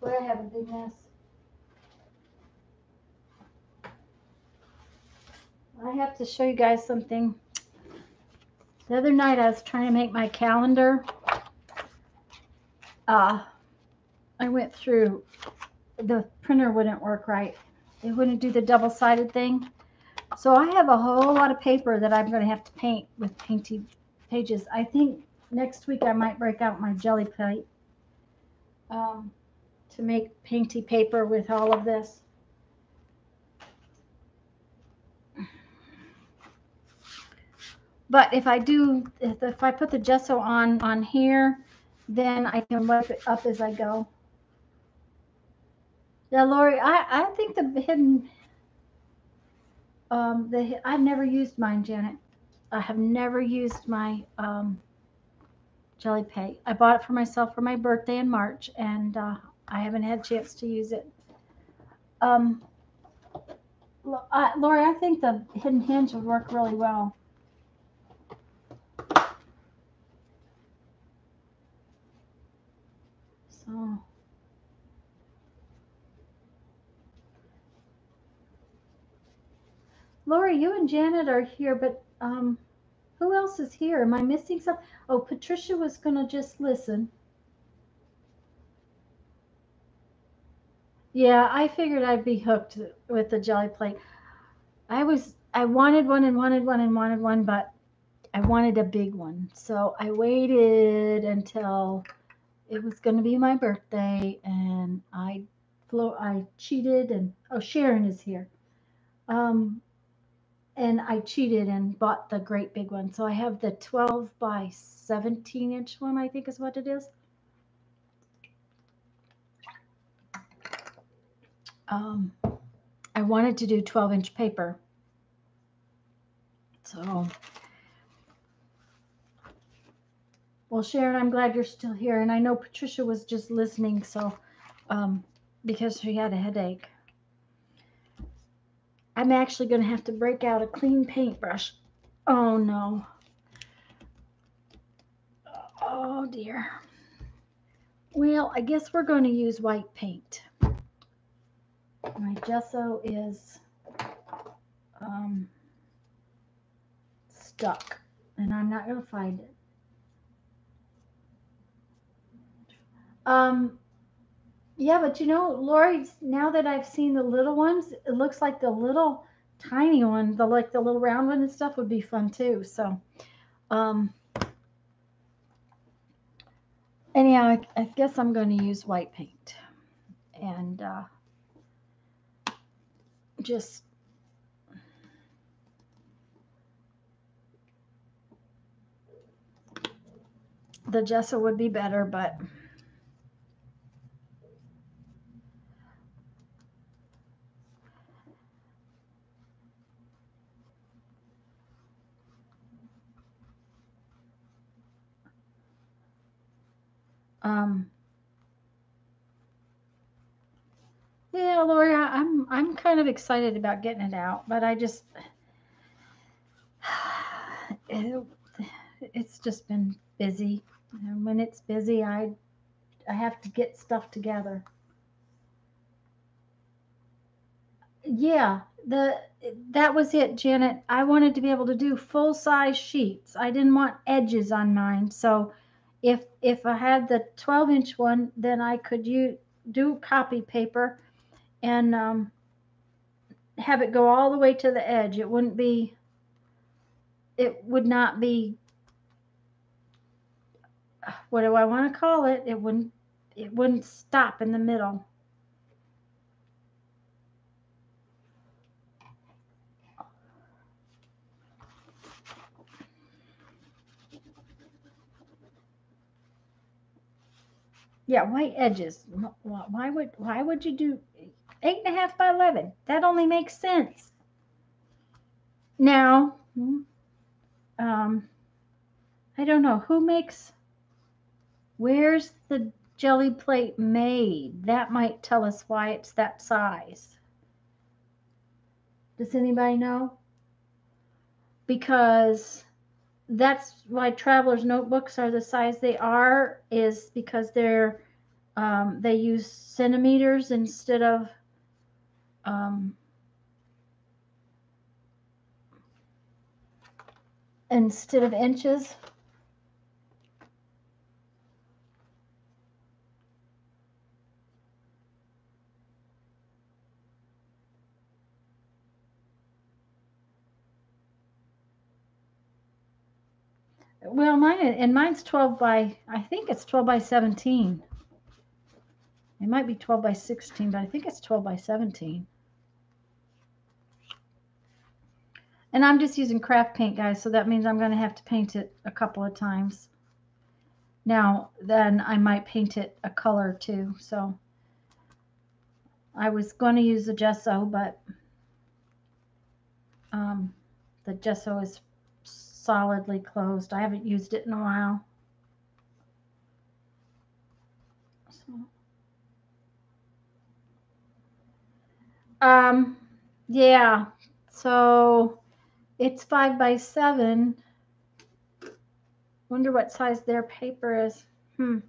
boy, I have a big mess. I have to show you guys something. The other night I was trying to make my calendar. I went through, the printer wouldn't work right. It wouldn't do the double-sided thing. So I have a whole lot of paper that I'm going to have to paint with painty pages. I think next week I might break out my jelly plate to make painty paper with all of this. But if I put the gesso on here, then I can wipe it up as I go. Yeah, Lori, I think the hidden, I've never used mine, Janet. I have never used my jelly paint. I bought it for myself for my birthday in March, and I haven't had a chance to use it. Lori, I think the hidden hinge would work really well. So, Lori, you and Janet are here, but who else is here? Am I missing some? Oh, Patricia was gonna just listen. Yeah, I figured I'd be hooked with the jelly plate. I wanted one and wanted one and wanted one, but I wanted a big one. So I waited until it was going to be my birthday, and I cheated, and oh, Sharon is here. And I cheated and bought the great big one. So I have the 12 by 17 inch one, I think is what it is. I wanted to do 12-inch paper. So, well, Sharon, I'm glad you're still here. And I know Patricia was just listening, so because she had a headache. I'm actually going to have to break out a clean paintbrush. Oh, no. Oh, dear. Well, I guess we're going to use white paint. My gesso is stuck, and I'm not going to find it. Yeah, but you know, Lori, now that I've seen the little ones, it looks like the little tiny one, the little round one and stuff would be fun too. So, anyhow, I guess I'm going to use white paint and just the gesso would be better, but yeah, Lori, I'm kind of excited about getting it out, but I just it's just been busy, and when it's busy, I have to get stuff together. Yeah, that was it, Janet. I wanted to be able to do full size sheets. I didn't want edges on mine. So if I had the 12-inch one, then I could do copy paper and have it go all the way to the edge. It would not be what do I want to call it? It wouldn't stop in the middle. Yeah, white edges. Why would you do 8.5 by 11? That only makes sense. Now, um, I don't know who makes. Where's the jelly plate made? That might tell us why it's that size. Does anybody know? Because that's why travelers notebooks are the size they are, is because they use centimeters um, instead of inches. Well, mine's 12 by, I think it's 12 by 17. It might be 12 by 16, but I think it's 12 by 17. And I'm just using craft paint, guys, so that means I'm going to have to paint it a couple of times. Now, then I might paint it a color too. So I was going to use the gesso, but the gesso is solidly closed. I haven't used it in a while. So, yeah. So it's 5 by 7. Wonder what size their paper is. 5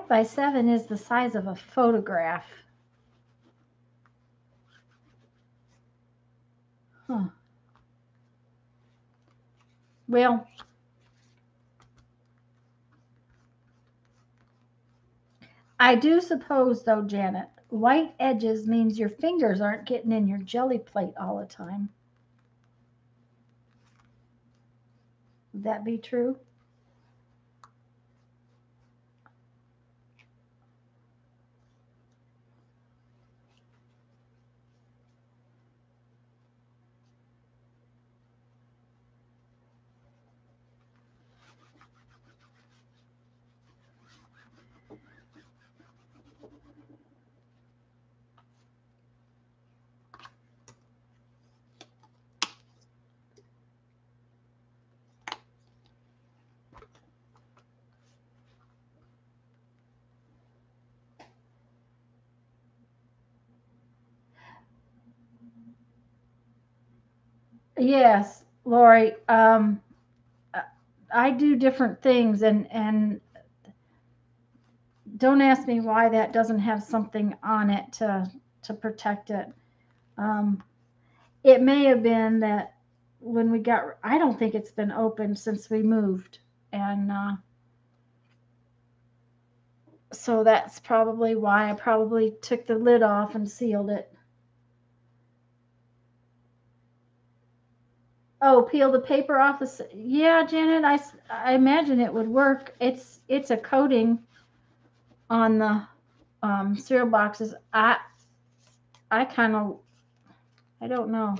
by 7 is the size of a photograph. Huh. Well, I do suppose, though, Janet, white edges means your fingers aren't getting in your jelly plate all the time. Would that be true? Yes, Lori. I do different things, and don't ask me why that doesn't have something on it to protect it. Um, it may have been that when we got. I don't think it's been opened since we moved, and so that's probably why I probably took the lid off and sealed it. Oh, peel the paper off the. Yeah, Janet, I imagine it would work. It's a coating on the cereal boxes. I kind of, I don't know.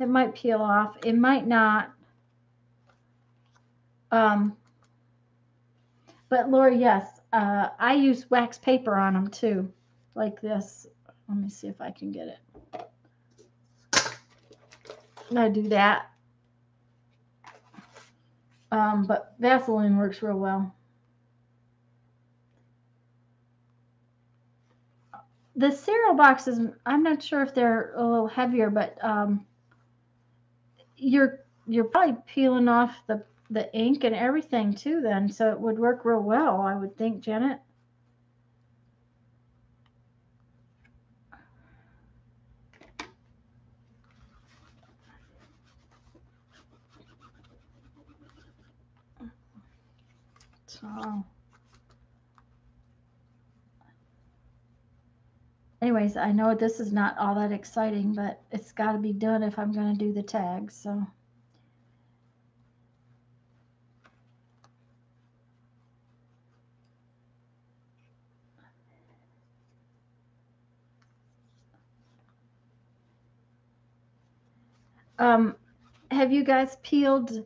It might peel off. It might not. Um, but Lori, yes, I use wax paper on them too, like this. Let me see if I can get it. I do that. But Vaseline works real well. The cereal boxes, I'm not sure if they're a little heavier, but you're probably peeling off the ink and everything too then, so it would work real well, I would think, Janet. So anyways, I know this is not all that exciting, but it's got to be done if I'm going to do the tags. So Have you guys peeled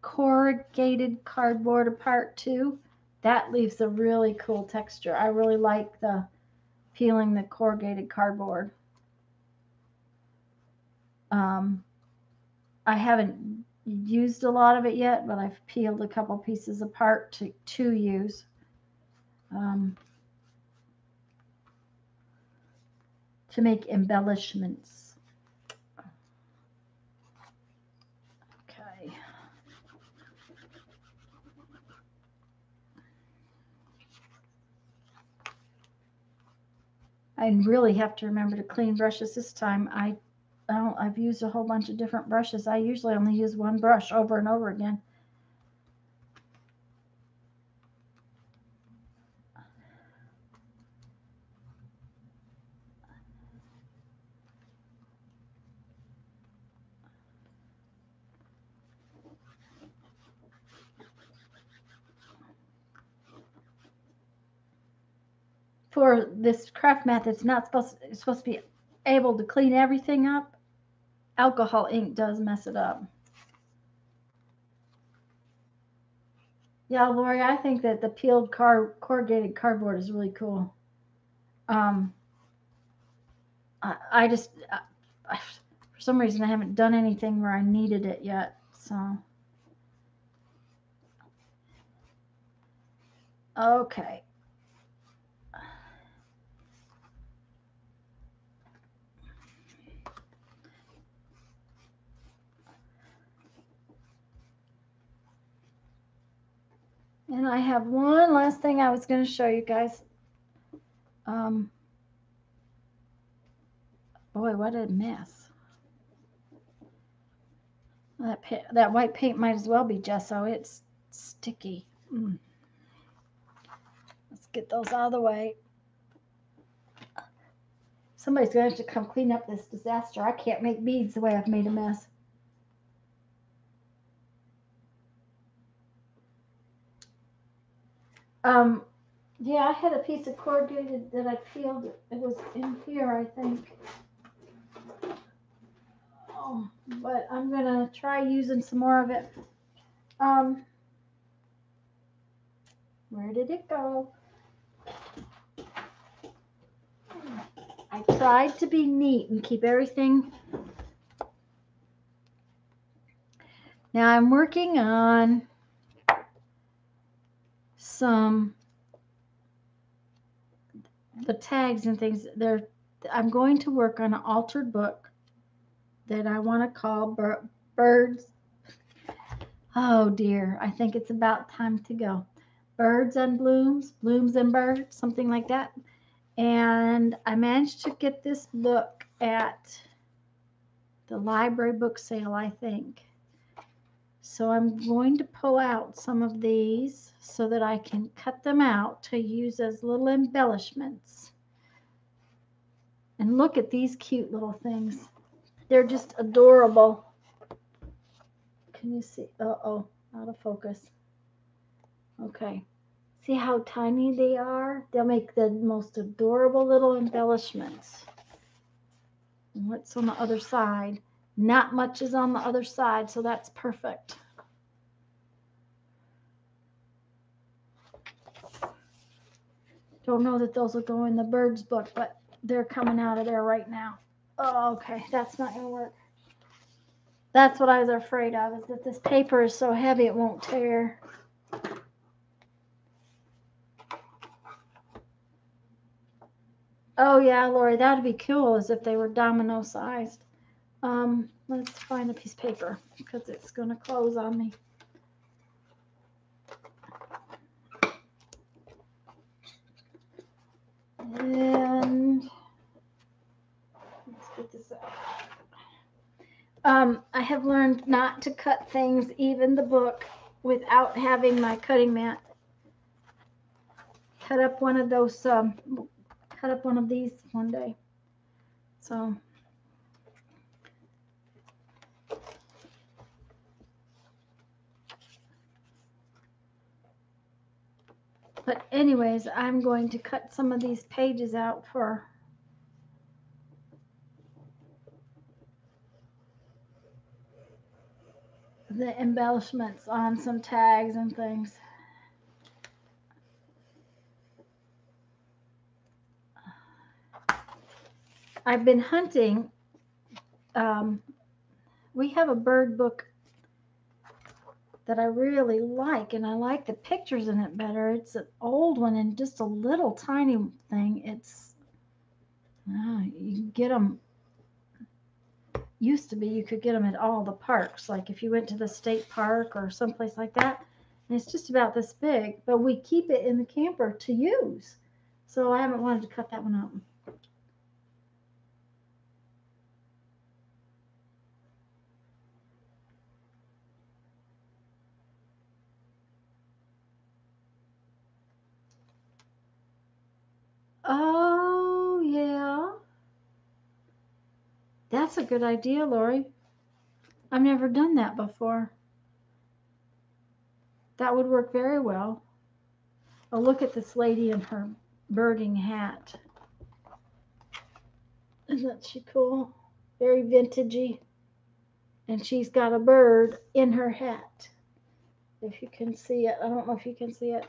corrugated cardboard apart too? That leaves a really cool texture. I really like the peeling the corrugated cardboard. I haven't used a lot of it yet, but I've peeled a couple pieces apart to use. To make embellishments. Okay. I really have to remember to clean brushes this time. I've used a whole bunch of different brushes. I usually only use one brush over and over again. For this craft method, it's supposed to be able to clean everything up. Alcohol ink does mess it up. Yeah, Lori, I think that the peeled corrugated cardboard is really cool. I just, for some reason, I haven't done anything where I needed it yet. So, okay. And I have one last thing I was going to show you guys. Boy, what a mess. That white paint might as well be gesso. It's sticky. Let's get those out of the way. Somebody's going to have to come clean up this disaster. I can't make beads the way I've made a mess. Yeah, I had a piece of corrugated that I peeled. It was in here, I think. Oh, but I'm gonna try using some more of it. Where did it go? I tried to be neat and keep everything. Now I'm working on the tags and things. I'm going to work on an altered book that I want to call Birds. Oh dear, I think it's about time to go. Birds and Blooms, Blooms and Birds, something like that. And I managed to get this book at the library book sale, I think. So I'm going to pull out some of these so that I can cut them out to use as little embellishments. And look at these cute little things. They're just adorable. Can you see? Uh-oh, out of focus. Okay. See how tiny they are? They'll make the most adorable little embellishments. And what's on the other side? Not much is on the other side, so that's perfect. Don't know that those will go in the birds book, but they're coming out of there right now. Oh, okay, that's not gonna work. That's what I was afraid of, is that this paper is so heavy it won't tear. Oh yeah, Lori, that'd be cool as if they were domino sized. Let's find a piece of paper because it's gonna close on me. And let's get this out. I have learned not to cut things, even the book, without having my cutting mat. Cut up one of those, cut up one of these one day. So, but anyways, I'm going to cut some of these pages out for the embellishments on some tags and things. I've been hunting. We have a bird book that I really like, and I like the pictures in it better. It's an old one and just a little tiny thing. It's you can get them. Used to be you could get them at all the parks, like if you went to the state park or someplace like that, and it's just about this big, but we keep it in the camper to use, so I haven't wanted to cut that one up. Oh yeah, that's a good idea, Lori. I've never done that before. That would work very well. Oh, look at this lady in her birding hat. Isn't she cool? Very vintagey. And she's got a bird in her hat. If you can see it. I don't know if you can see it.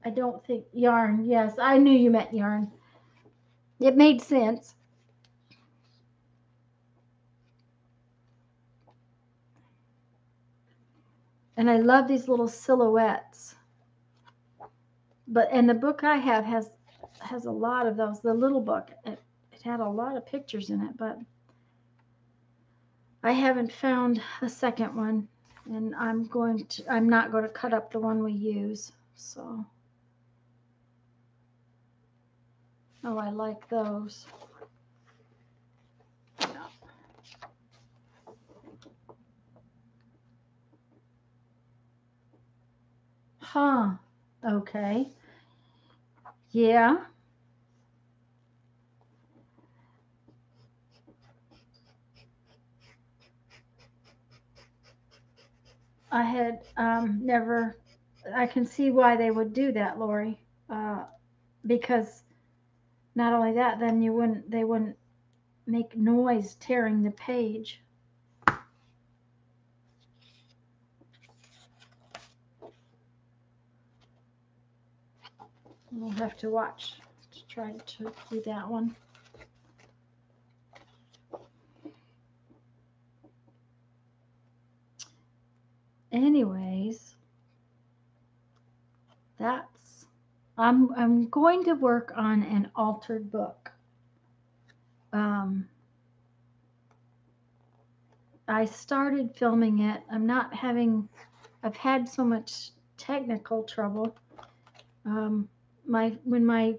I don't think yarn. Yes, I knew you meant yarn. It made sense. And I love these little silhouettes. And the book I have has a lot of those. The little book, it had a lot of pictures in it, but I haven't found a second one, and I'm not going to cut up the one we use. So, oh, I like those. Huh. Okay. Yeah. I had never. I can see why they would do that, Lori. Because not only that, then they wouldn't make noise tearing the page. We'll have to watch to try to do that one. Anyways, I'm going to work on an altered book. I started filming it. I've had so much technical trouble. When my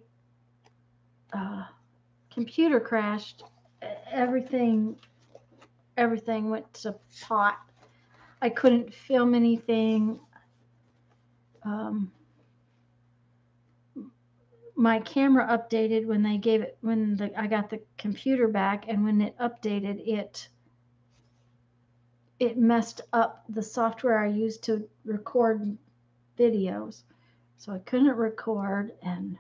computer crashed, everything went to pot. I couldn't film anything. My camera updated when I got the computer back, and when it updated, it messed up the software I used to record videos, so I couldn't record. And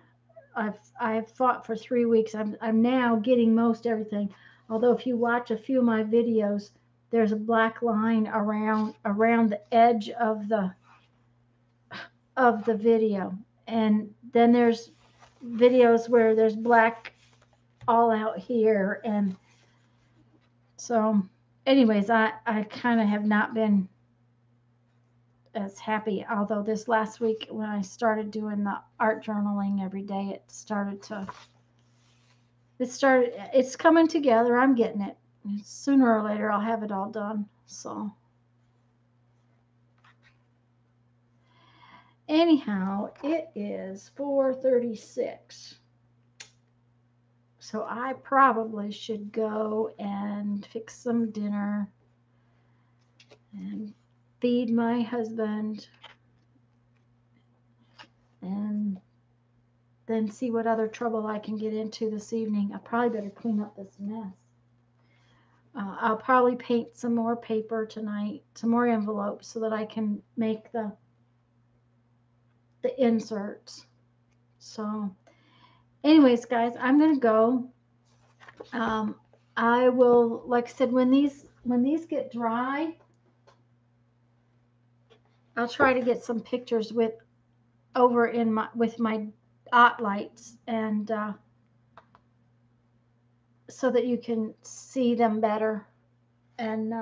I've fought for 3 weeks. I'm now getting most everything. Although if you watch a few of my videos, there's a black line around the edge of the video, and then there's videos where there's black all out here. And so anyways, I kind of have not been as happy, although this last week when I started doing the art journaling every day, it's coming together. I'm getting it. Sooner or later I'll have it all done. So anyhow, it is 4:36. So I probably should go and fix some dinner and feed my husband, and then see what other trouble I can get into this evening. I probably better clean up this mess. I'll probably paint some more paper tonight, some more envelopes, so that I can make the inserts. So anyways, guys, I'm going to go. I will, like I said, when these get dry, I'll try to get some pictures over in my with my dot lights, and so that you can see them better. And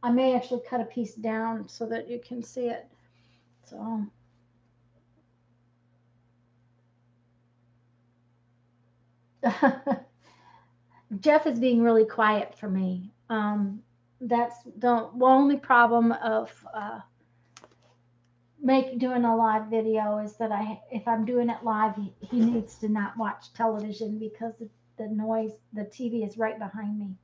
I may actually cut a piece down so that you can see it. So Jeff is being really quiet for me. That's the only problem of doing a live video is that if I'm doing it live, he needs to not watch television because the noise, the TV is right behind me.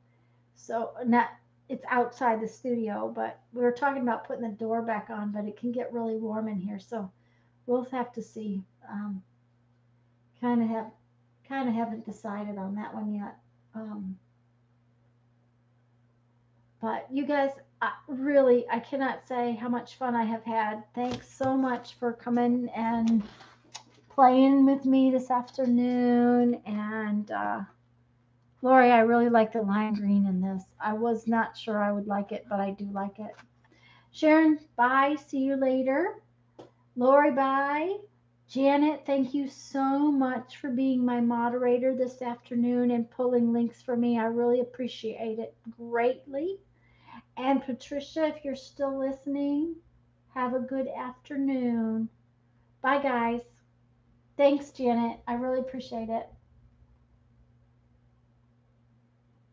So not it's outside the studio, but we were talking about putting the door back on, but it can get really warm in here, so we'll have to see. Kind of have kind of haven't decided on that one yet. Um, but you guys, really, I cannot say how much fun I have had. Thanks so much for coming and playing with me this afternoon. And Lori, I really like the lime green in this. I was not sure I would like it, but I do like it. Sharon, bye. See you later. Lori, bye. Janet, thank you so much for being my moderator this afternoon and pulling links for me. I really appreciate it greatly. And Patricia, if you're still listening, have a good afternoon. Bye, guys. Thanks, Janet. I really appreciate it.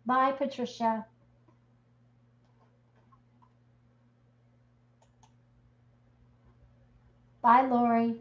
Bye, Patricia. Bye, Lori.